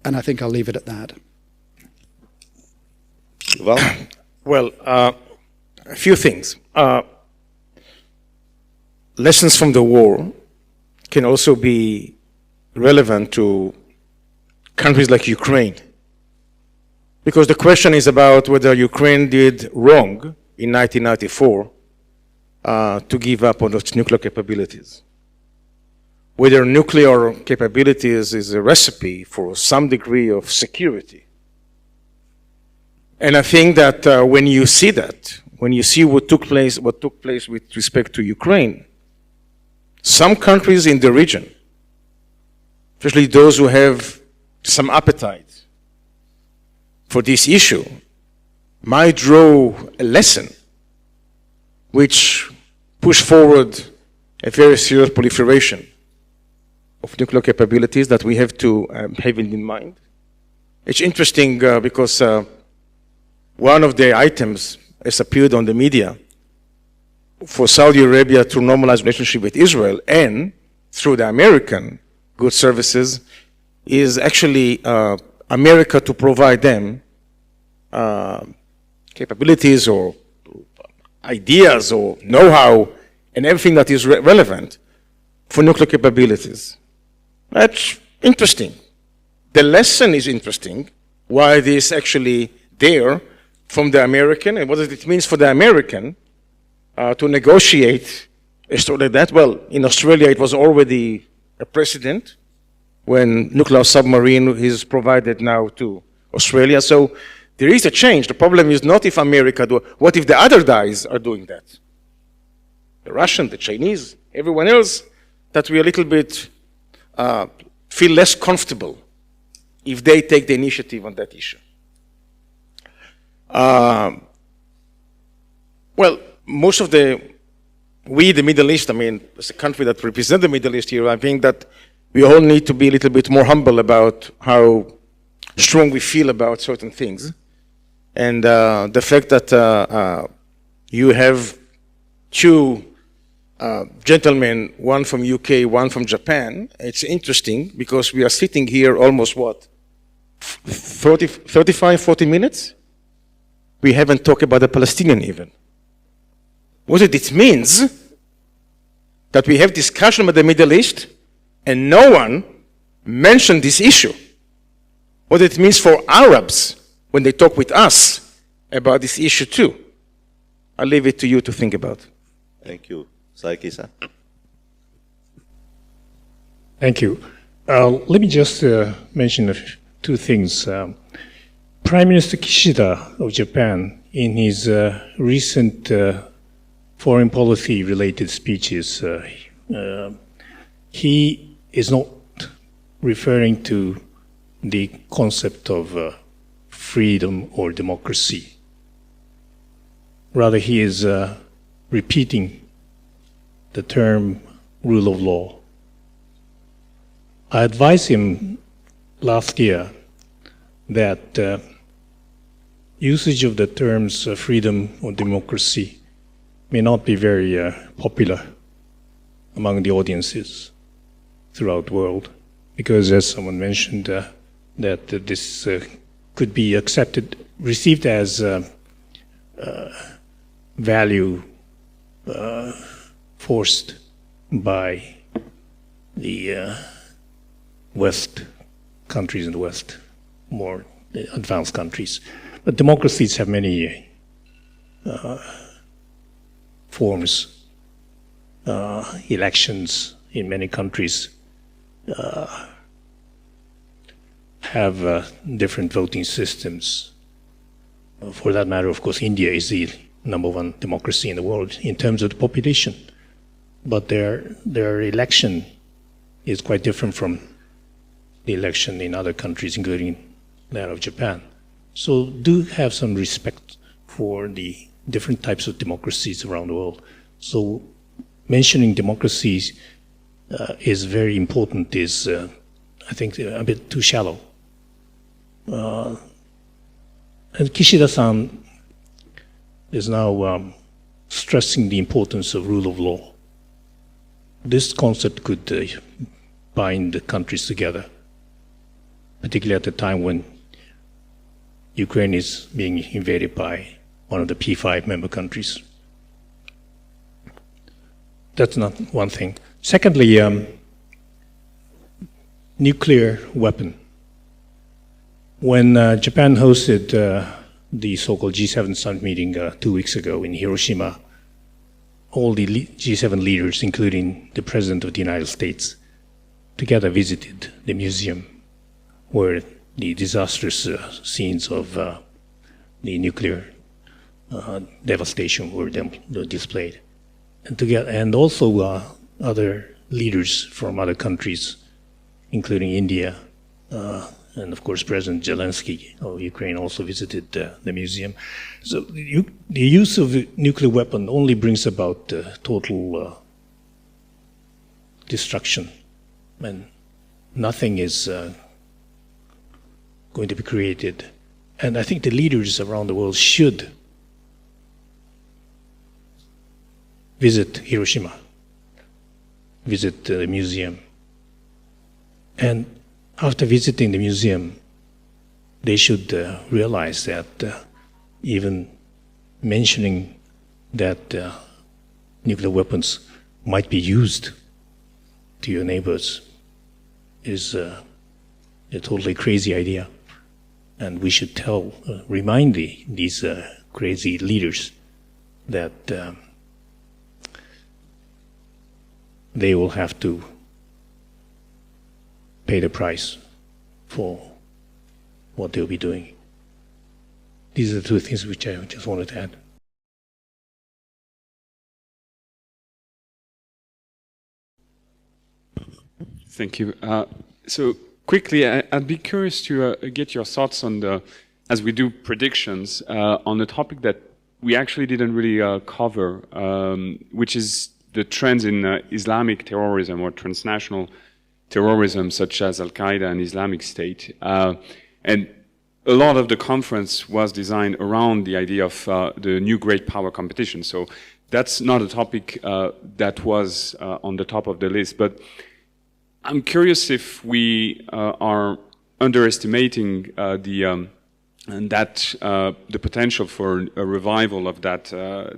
I think I'll leave it at that. Well, a few things. Lessons from the war can also be relevant to countries like Ukraine. Because the question is about whether Ukraine did wrong in 1994 to give up on its nuclear capabilities. Whether nuclear capabilities is a recipe for some degree of security. And I think that when you see that, when you see what took place with respect to Ukraine, some countries in the region, especially those who have some appetite for this issue, might draw a lesson which push forward a very serious proliferation of nuclear capabilities that we have to have in mind. It's interesting because one of the items has appeared on the media for Saudi Arabia to normalize relationship with Israel and through the American goods services is actually America to provide them capabilities or ideas or know-how and everything that is relevant for nuclear capabilities. That's interesting. The lesson is interesting, why this actually there from the American, and what does it mean for the American to negotiate a story like that? Well, in Australia it was already a precedent when nuclear submarine is provided now to Australia. So there is a change. The problem is not if America do, what if the other guys are doing that? The Russian, the Chinese, everyone else, that we a little bit feel less comfortable if they take the initiative on that issue. Well, most of the Middle East, I mean, as a country that represents the Middle East here, I think that we all need to be a little bit more humble about how strong we feel about certain things. And the fact that you have two gentlemen, one from UK, one from Japan, it's interesting because we are sitting here almost, 35, 40 minutes, we haven't talked about the Palestinian even. What it means that we have discussion about the Middle East and no one mentioned this issue. What it means for Arabs when they talk with us about this issue too. I'll leave it to you to think about. Thank you. Saiki-san. Thank you. Let me just mention two things. Prime Minister Kishida of Japan, in his recent foreign policy related speeches, he is not referring to the concept of freedom or democracy. Rather, he is repeating the term rule of law. I advised him last year that usage of the terms freedom or democracy may not be very popular among the audiences throughout the world, because as someone mentioned, that this could be received as value forced by the West countries in the West, more advanced countries. But democracies have many forms. Elections in many countries have different voting systems. For that matter, of course, India is the #1 democracy in the world in terms of the population. But their election is quite different from the election in other countries, including that of Japan. So do have some respect for the different types of democracies around the world. So mentioning democracies is very important, is I think a bit too shallow. And Kishida-san is now stressing the importance of rule of law. This concept could bind the countries together, particularly at the time when Ukraine is being invaded by one of the P5 member countries. That's not one thing. Secondly, nuclear weapon. When Japan hosted the so-called G7 summit meeting 2 weeks ago in Hiroshima, all the G7 leaders, including the President of the United States, together visited the museum where the disastrous scenes of the nuclear devastation were displayed. And also other leaders from other countries, including India, and of course President Zelensky of Ukraine also visited the museum. So the use of a nuclear weapon only brings about total destruction, and nothing is going to be created. And I think the leaders around the world should visit Hiroshima, visit the museum. And after visiting the museum, they should realize that even mentioning that nuclear weapons might be used to your neighbors is a totally crazy idea. And we should remind these crazy leaders that they will have to pay the price for what they'll be doing. These are the two things which I just wanted to add. Thank you. So quickly, I'd be curious to get your thoughts on as we do predictions, on a topic that we actually didn't really cover, which is the trends in Islamic terrorism or transnational terrorism, such as Al-Qaeda and Islamic State. And a lot of the conference was designed around the idea of the new great power competition. So that's not a topic that was on the top of the list. But I'm curious if we are underestimating the potential for a revival of that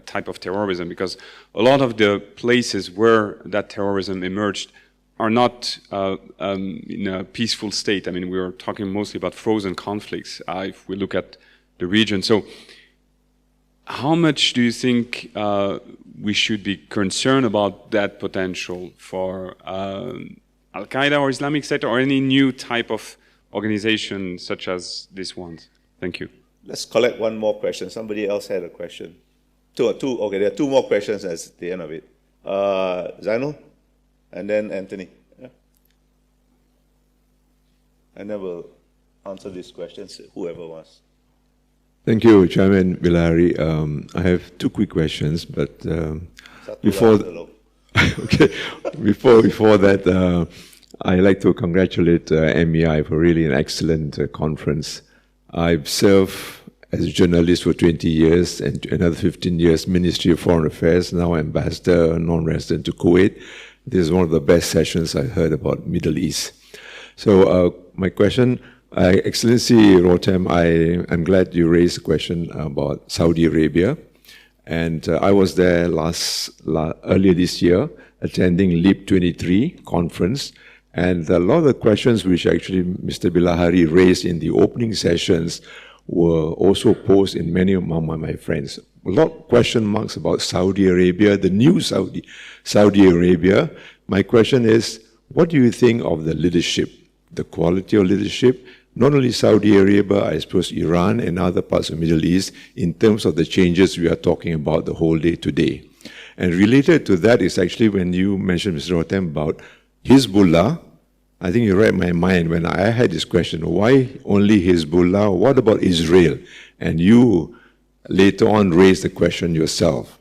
type of terrorism, because a lot of the places where that terrorism emerged are not in a peaceful state. I mean, we are talking mostly about frozen conflicts if we look at the region. So how much do you think we should be concerned about that potential for Al-Qaeda or Islamic State or any new type of organization such as this one? Thank you. Let's collect one more question. Somebody else had a question. Okay, there are two more questions at the end of it. Zainul, and then Anthony. Yeah. And then we'll answer these questions, whoever wants. Thank you, Chairman Bilahari. I have two quick questions, but before that, I'd like to congratulate MEI for really an excellent conference. I've served as a journalist for 20 years and another 15 years Ministry of Foreign Affairs, now Ambassador, non-resident to Kuwait. This is one of the best sessions I've heard about Middle East. So my question, Excellency Rotem, I'm glad you raised the question about Saudi Arabia. And I was there earlier this year attending LEAP 23 conference. And a lot of the questions which actually Mr. Bilahari raised in the opening sessions were also posed in many of my friends. A lot of question marks about Saudi Arabia, the new Saudi Arabia. My question is, what do you think of the leadership, the quality of leadership, not only Saudi Arabia, I suppose Iran and other parts of the Middle East, in terms of the changes we are talking about the whole day today? And related to that is actually when you mentioned, Mr. Rotem, about Hezbollah. I think you read my mind when I had this question, why only Hezbollah? What about Israel? And you later on raised the question yourself.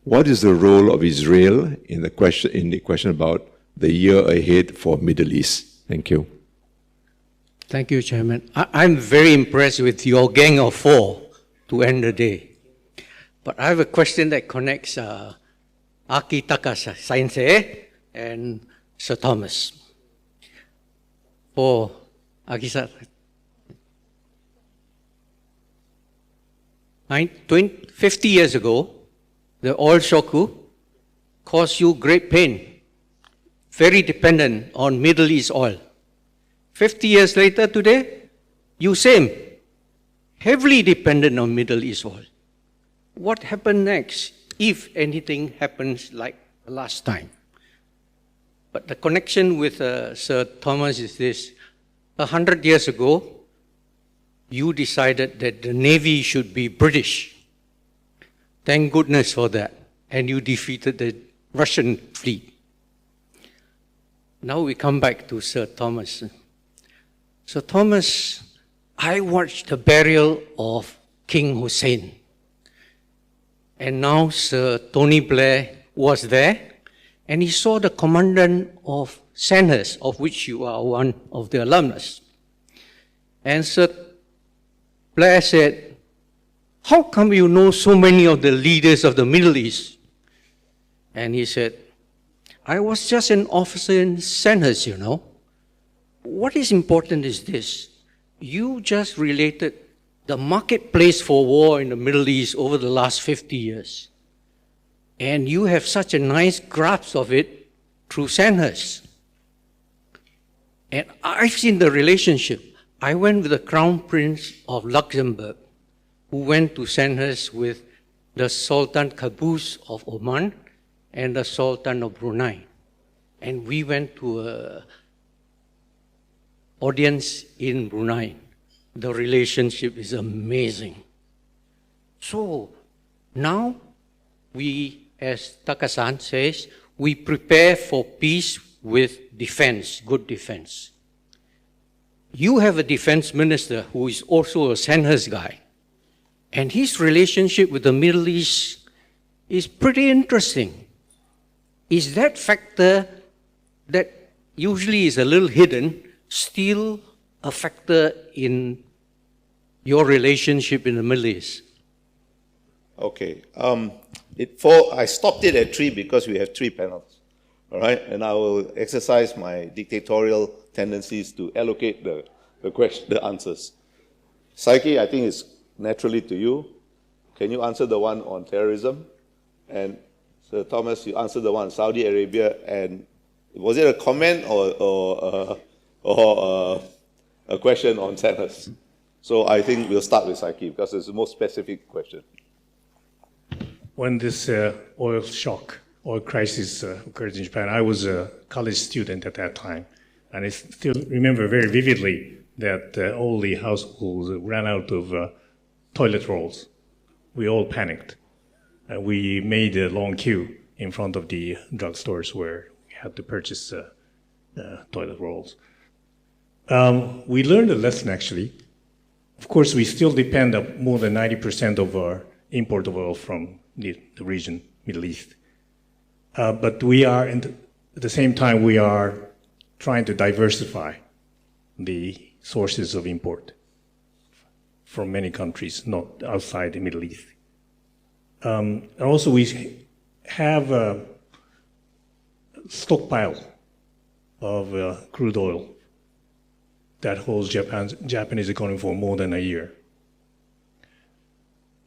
What is the role of Israel in the question about the year ahead for Middle East? Thank you. Thank you, Chairman. I'm very impressed with your gang of four to end the day. But I have a question that connects Aki Takasa and Sir Thomas. For Aki-san, 50 years ago, the oil shock caused you great pain, very dependent on Middle East oil. 50 years later today, you same, heavily dependent on Middle East oil. What happened next, if anything happens like last time? But the connection with Sir Thomas is this. 100 years ago, you decided that the Navy should be British. Thank goodness for that. And you defeated the Russian fleet. Now we come back to Sir Thomas. Sir Thomas, I watched the burial of King Hussein. And now Sir Tony Blair was there. And he saw the commandant of Sandhurst, of which you are one of the alumnus. And Sir Blair said, how come you know so many of the leaders of the Middle East? And he said, I was just an officer in Sandhurst, you know. What is important is this. You just related the marketplace for war in the Middle East over the last 50 years. And you have such a nice grasp of it through Sandhurst. And I've seen the relationship. I went with the Crown Prince of Luxembourg, who went to Sandhurst with the Sultan Qaboos of Oman and the Sultan of Brunei. And we went to an audience in Brunei. The relationship is amazing. So now we, as Takasan says, we prepare for peace with defense, good defense. You have a defense minister who is also a Sandhurst guy. And his relationship with the Middle East is pretty interesting. Is that factor that usually is a little hidden still a factor in your relationship in the Middle East? Okay. I stopped it at 3 because we have 3 panels. All right? And I will exercise my dictatorial tendencies to allocate the the answers. Psyche, I think it's naturally to you. Can you answer the one on terrorism? And Sir Thomas, you answered the one on Saudi Arabia. And was it a comment or a question on tennis? So I think we'll start with Psyche because it's the most specific question. When this oil crisis occurred in Japan, I was a college student at that time. And I still remember very vividly that all the households ran out of toilet rolls. We all panicked. We made a long queue in front of the drugstores where we had to purchase toilet rolls. We learned a lesson, actually. Of course, we still depend on more than 90% of our import of oil from the region, Middle East. But we are, at the same time, we are trying to diversify the sources of import from many countries, not outside the Middle East. And also, we have a stockpile of crude oil that holds Japanese economy for more than a year.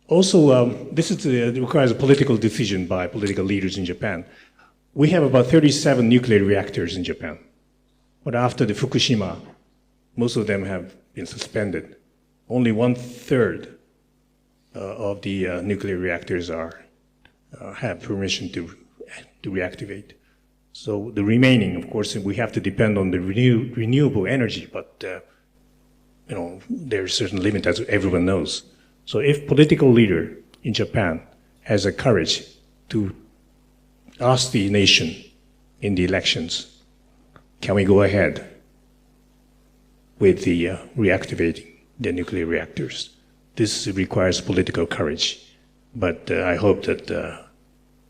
Also, this requires a political decision by political leaders in Japan. We have about 37 nuclear reactors in Japan. But after the Fukushima, most of them have been suspended. Only 1/3 of the nuclear reactors have permission to reactivate. So the remaining, of course, we have to depend on the renewable energy, but there's a certain limit, as everyone knows. So if political leader in Japan has the courage to ask the nation in the elections, can we go ahead with the reactivating the nuclear reactors? This requires political courage, but I hope that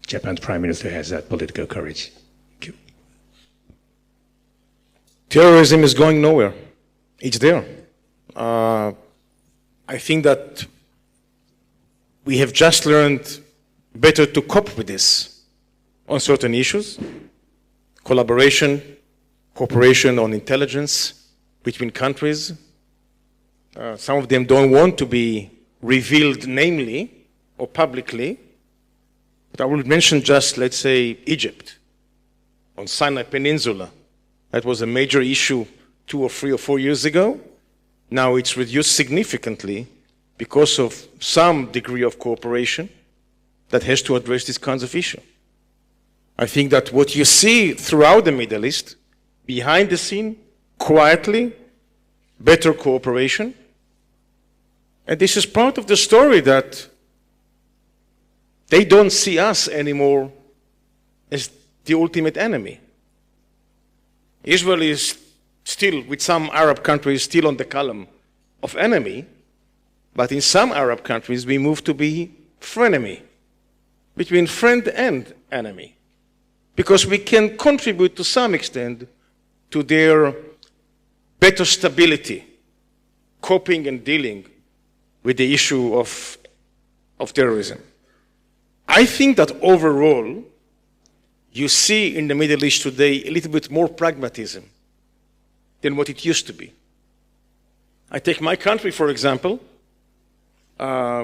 Japan's Prime Minister has that political courage. Thank you. Terrorism is going nowhere. It's there. I think that we have just learned better to cope with this on certain issues. Collaboration, cooperation on intelligence between countries. Some of them don't want to be revealed namely or publicly, but I will mention just, let's say, Egypt on Sinai Peninsula. That was a major issue 2 or 3 or 4 years ago. Now it's reduced significantly because of some degree of cooperation that has to address these kinds of issues. I think that what you see throughout the Middle East, behind the scene, quietly, better cooperation, and this is part of the story that they don't see us anymore as the ultimate enemy. Israel is still, with some Arab countries, still on the column of enemy, but in some Arab countries we move to be frenemy, between friend and enemy, because we can contribute to some extent to their better stability, coping and dealing with the issue of terrorism. I think that overall, you see in the Middle East today a little bit more pragmatism than what it used to be. I take my country, for example,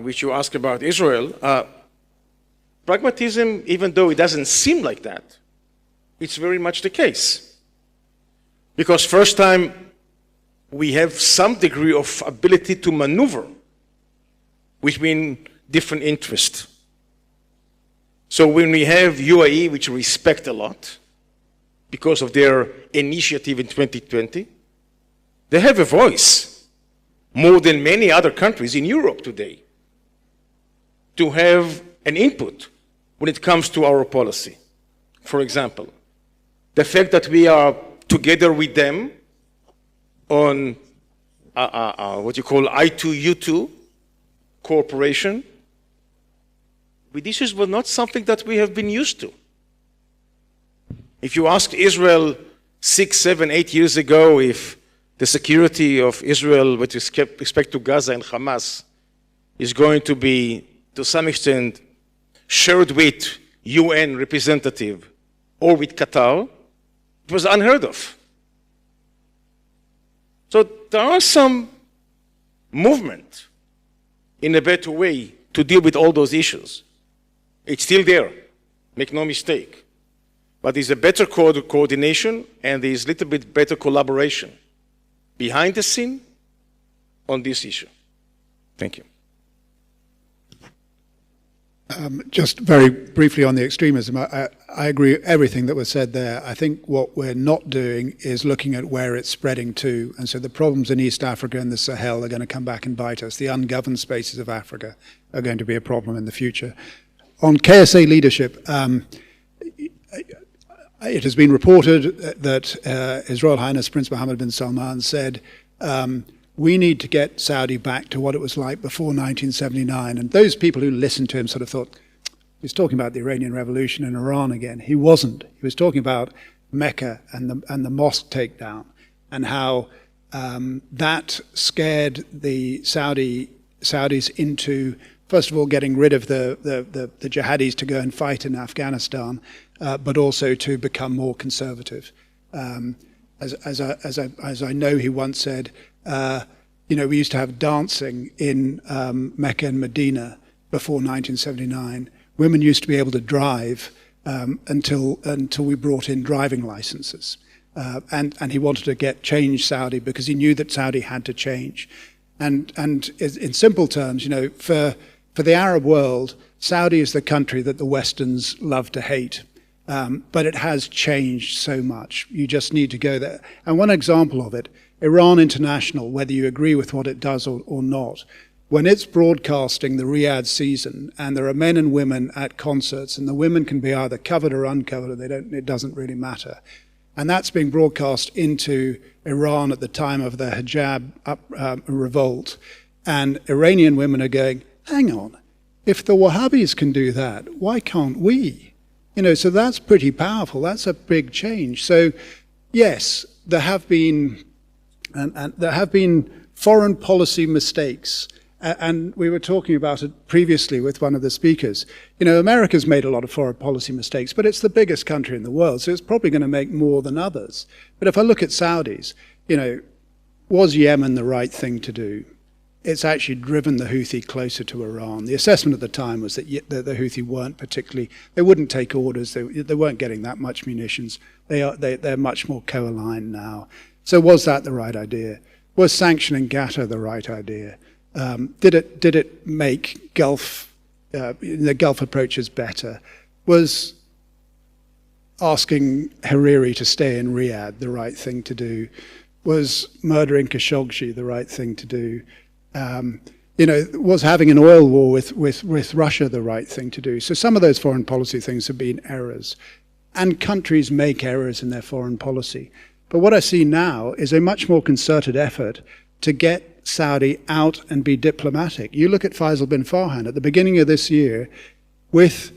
which you ask about Israel. Pragmatism, even though it doesn't seem like that, it's very much the case. Because first time, we have some degree of ability to maneuver between different interests. So when we have UAE, which we respect a lot, because of their initiative in 2020, they have a voice, more than many other countries in Europe today, to have an input when it comes to our policy. For example, the fact that we are together with them on what you call I2U2 cooperation, this was not something that we have been used to. If you ask Israel 6, 7, 8 years ago if the security of Israel with respect to Gaza and Hamas is going to be, to some extent, shared with UN representative or with Qatar, it was unheard of. So there are some movement in a better way to deal with all those issues. It's still there, make no mistake. But there's a better coordination and there's a little bit better collaboration behind the scene on this issue. Thank you. Just very briefly on the extremism, I agree with everything that was said there. I think what we're not doing is looking at where it's spreading to. And so the problems in East Africa and the Sahel are going to come back and bite us. The ungoverned spaces of Africa are going to be a problem in the future. On KSA leadership, it has been reported that His Royal Highness Prince Mohammed bin Salman said, we need to get Saudi back to what it was like before 1979. And those people who listened to him sort of thought, he's talking about the Iranian Revolution in Iran again. He wasn't. He was talking about Mecca and the mosque takedown and how that scared the Saudis into, first of all, getting rid of the jihadis to go and fight in Afghanistan, but also to become more conservative. As I know, he once said, we used to have dancing in Mecca and Medina before 1979. Women used to be able to drive until we brought in driving licenses. And he wanted to change Saudi because he knew that Saudi had to change. And in simple terms, for the Arab world, Saudi is the country that the Westerns love to hate. But it has changed so much. You just need to go there. And one example of it, Iran International, whether you agree with what it does or not, when it's broadcasting the Riyadh season and there are men and women at concerts and the women can be either covered or uncovered, it doesn't really matter. And that's being broadcast into Iran at the time of the hijab revolt. And Iranian women are going, hang on, if the Wahhabis can do that, why can't we? So that's pretty powerful. That's a big change. So yes, there have been foreign policy mistakes. And we were talking about it previously with one of the speakers. America's made a lot of foreign policy mistakes, but it's the biggest country in the world, so it's probably going to make more than others. But if I look at Saudis, was Yemen the right thing to do? It's actually driven the Houthi closer to Iran. The assessment at the time was that the Houthi weren't they wouldn't take orders, they weren't getting that much munitions. They're much more co-aligned now. So was that the right idea? Was sanctioning Qatar the right idea? Did it make the Gulf approaches better? Was asking Hariri to stay in Riyadh the right thing to do? Was murdering Khashoggi the right thing to do? Was having an oil war with Russia the right thing to do? So some of those foreign policy things have been errors. And countries make errors in their foreign policy. But what I see now is a much more concerted effort to get Saudi out and be diplomatic. You look at Faisal bin Farhan at the beginning of this year with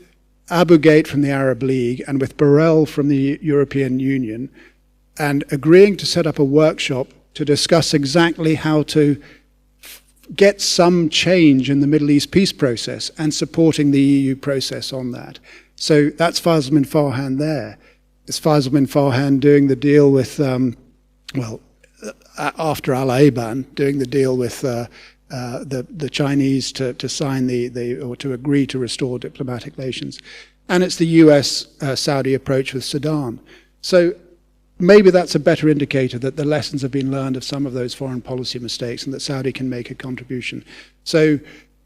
Abu Ghait from the Arab League and with Borrell from the European Union and agreeing to set up a workshop to discuss exactly how to get some change in the Middle East peace process and supporting the EU process on that. So that's Faisal bin Farhan there. It's Faisal bin Farhan doing the deal with, after Al-Aban, doing the deal with the Chinese to sign or to agree to restore diplomatic relations. And it's the US-Saudi approach with Sudan. So maybe that's a better indicator that the lessons have been learned of some of those foreign policy mistakes and that Saudi can make a contribution. So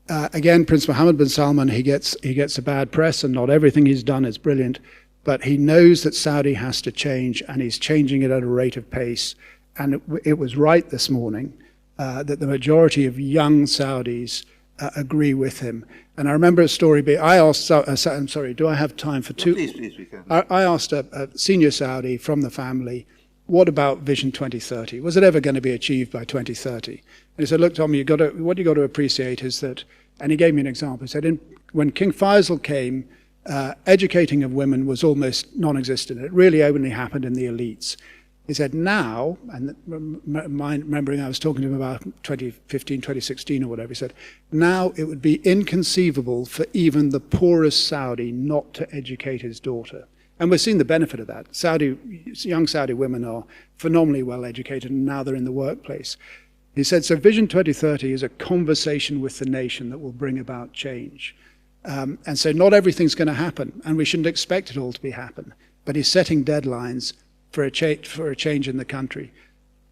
again, Prince Mohammed bin Salman, he gets a bad press and not everything he's done is brilliant, but he knows that Saudi has to change and he's changing it at a rate of pace. And it was right this morning that the majority of young Saudis agree with him. And I remember a story, I asked, I'm sorry, do I have time for two? Please, we can. I asked a senior Saudi from the family, what about Vision 2030? Was it ever going to be achieved by 2030? And he said, look, Tommy, what you got to appreciate is that, and he gave me an example. He said, when King Faisal came, educating of women was almost non-existent. It really only happened in the elites. He said now, and remembering I was talking to him about 2015, 2016 or whatever, he said, now it would be inconceivable for even the poorest Saudi not to educate his daughter. And we're seeing the benefit of that. Young Saudi women are phenomenally well educated, and now they're in the workplace. He said, so Vision 2030 is a conversation with the nation that will bring about change. And so not everything's going to happen, and we shouldn't expect it all to be happen. But he's setting deadlines for a change in the country.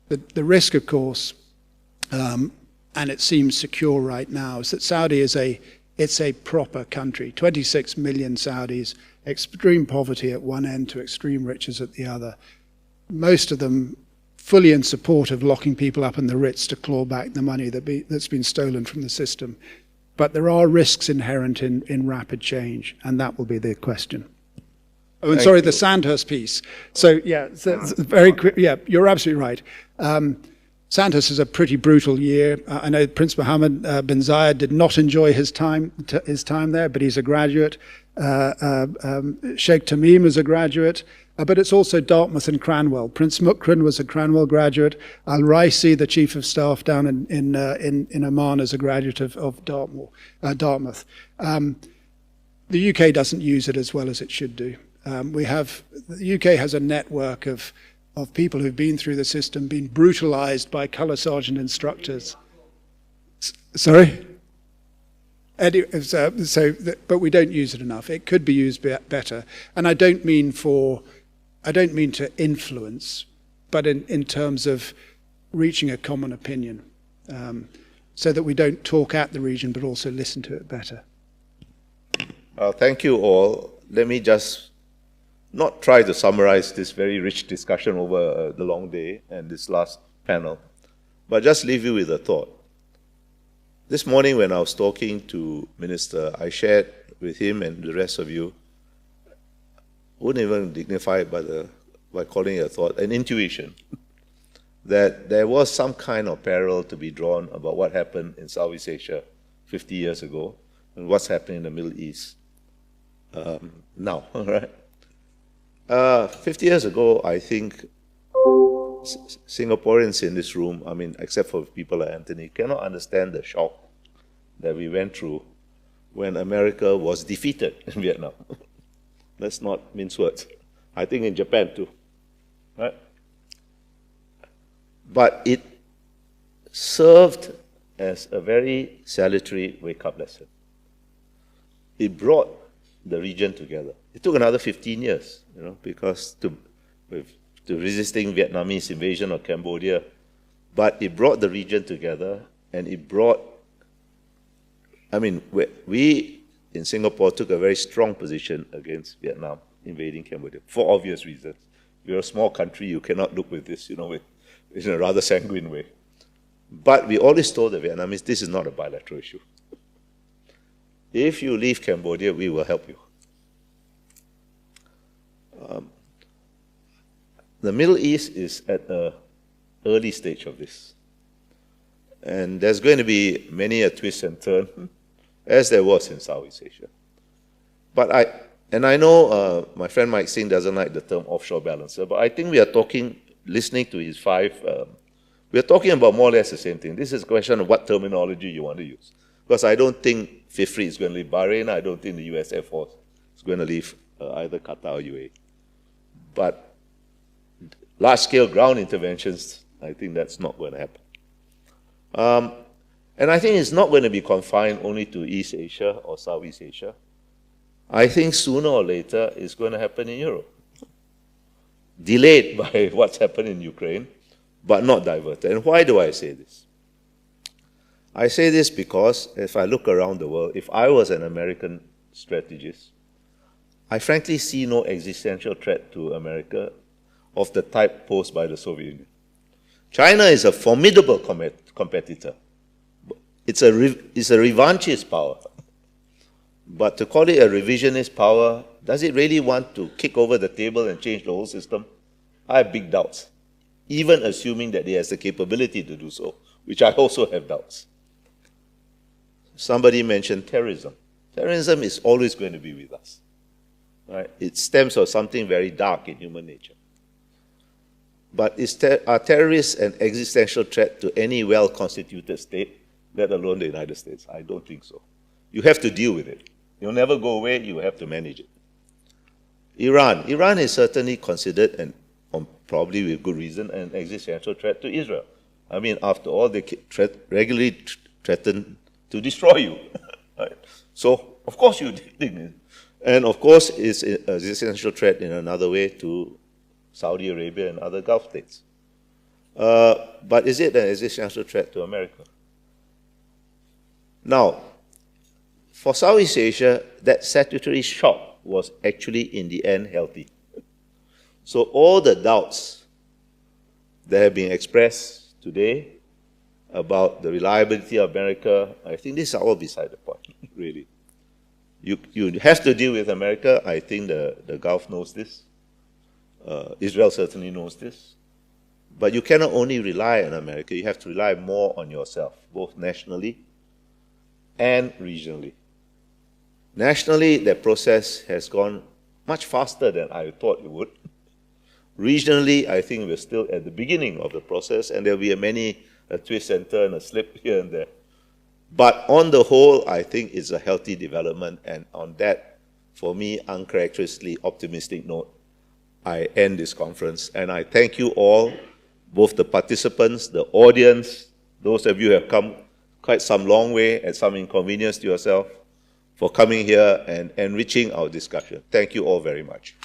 The risk, of course, and it seems secure right now, is that Saudi is it's a proper country. 26 million Saudis, extreme poverty at one end to extreme riches at the other. Most of them fully in support of locking people up in the Ritz to claw back the money that's been stolen from the system. But there are risks inherent in rapid change, and that will be the question. Oh, and sorry, the Sandhurst piece. So, yeah, very quick. Yeah, you're absolutely right. Sandhurst is a pretty brutal year. I know Prince Mohammed bin Zayed did not enjoy his time there, but he's a graduate. Sheikh Tamim is a graduate. But it's also Dartmouth and Cranwell. Prince Mukran was a Cranwell graduate. Al-Raisi, the Chief of Staff down in Oman, is a graduate of Dartmouth. The UK doesn't use it as well as it should do. The UK has a network of people who've been through the system, been brutalized by colour sergeant instructors. Sorry? But we don't use it enough. It could be used better. And I don't mean to influence, but in terms of reaching a common opinion, so that we don't talk at the region, but also listen to it better. Thank you all. Let me just not try to summarize this very rich discussion over the long day and this last panel, but just leave you with a thought. This morning when I was talking to Minister, I shared with him and the rest of you, wouldn't even dignify it by calling it a thought, an intuition, that there was some kind of parallel to be drawn about what happened in Southeast Asia 50 years ago and what's happening in the Middle East now, right? 50 years ago, I think Singaporeans in this room, I mean, except for people like Anthony, cannot understand the shock that we went through when America was defeated in Vietnam. Let's not mince words. I think in Japan too, right? But it served as a very salutary wake-up lesson. It brought the region together. It took another 15 years, because to resisting Vietnamese invasion of Cambodia, but it brought the region together, and it brought, we in Singapore took a very strong position against Vietnam invading Cambodia, for obvious reasons. We're a small country, you cannot look with this, in a rather sanguine way. But we always told the Vietnamese, this is not a bilateral issue. If you leave Cambodia, we will help you. The Middle East is at an early stage of this. And there's going to be many a twist and turn, as there was in Southeast Asia. But I know my friend Mike Singh doesn't like the term offshore balancer, but I think we are talking, listening to his we are talking about more or less the same thing. This is a question of what terminology you want to use. Because I don't think Fifth Fleet is going to leave Bahrain, I don't think the US Air Force is going to leave either Qatar or UAE. But large-scale ground interventions, I think that's not going to happen. And I think it's not going to be confined only to East Asia or Southeast Asia. I think sooner or later it's going to happen in Europe. Delayed by what's happened in Ukraine, but not diverted. And why do I say this? I say this because if I look around the world, if I was an American strategist, I frankly see no existential threat to America of the type posed by the Soviet Union. China is a formidable competitor. It's a revanchist power. But to call it a revisionist power, does it really want to kick over the table and change the whole system? I have big doubts, even assuming that it has the capability to do so, which I also have doubts. Somebody mentioned terrorism. Terrorism is always going to be with us. Right? It stems from something very dark in human nature. But are terrorists an existential threat to any well-constituted state, let alone the United States? I don't think so. You have to deal with it. You'll never go away, you have to manage it. Iran. Iran is certainly considered, and probably with good reason, an existential threat to Israel. I mean, after all, they regularly threaten to destroy you. Right? So, of course, you think it. And of course, it's an existential threat in another way to Saudi Arabia and other Gulf states. But is it an existential threat to America? Now, for Southeast Asia, that statutory shock was actually, in the end, healthy. So all the doubts that have been expressed today about the reliability of America, I think these are all beside the point, really. You have to deal with America. I think the Gulf knows this. Israel certainly knows this. But you cannot only rely on America. You have to rely more on yourself, both nationally and regionally. Nationally, that process has gone much faster than I thought it would. Regionally, I think we're still at the beginning of the process, and there'll be many twists and turns, a slip here and there. But on the whole, I think it's a healthy development, and on that, for me, uncharacteristically optimistic note, I end this conference. And I thank you all, both the participants, the audience, those of you who have come quite some long way at some inconvenience to yourself, for coming here and enriching our discussion. Thank you all very much.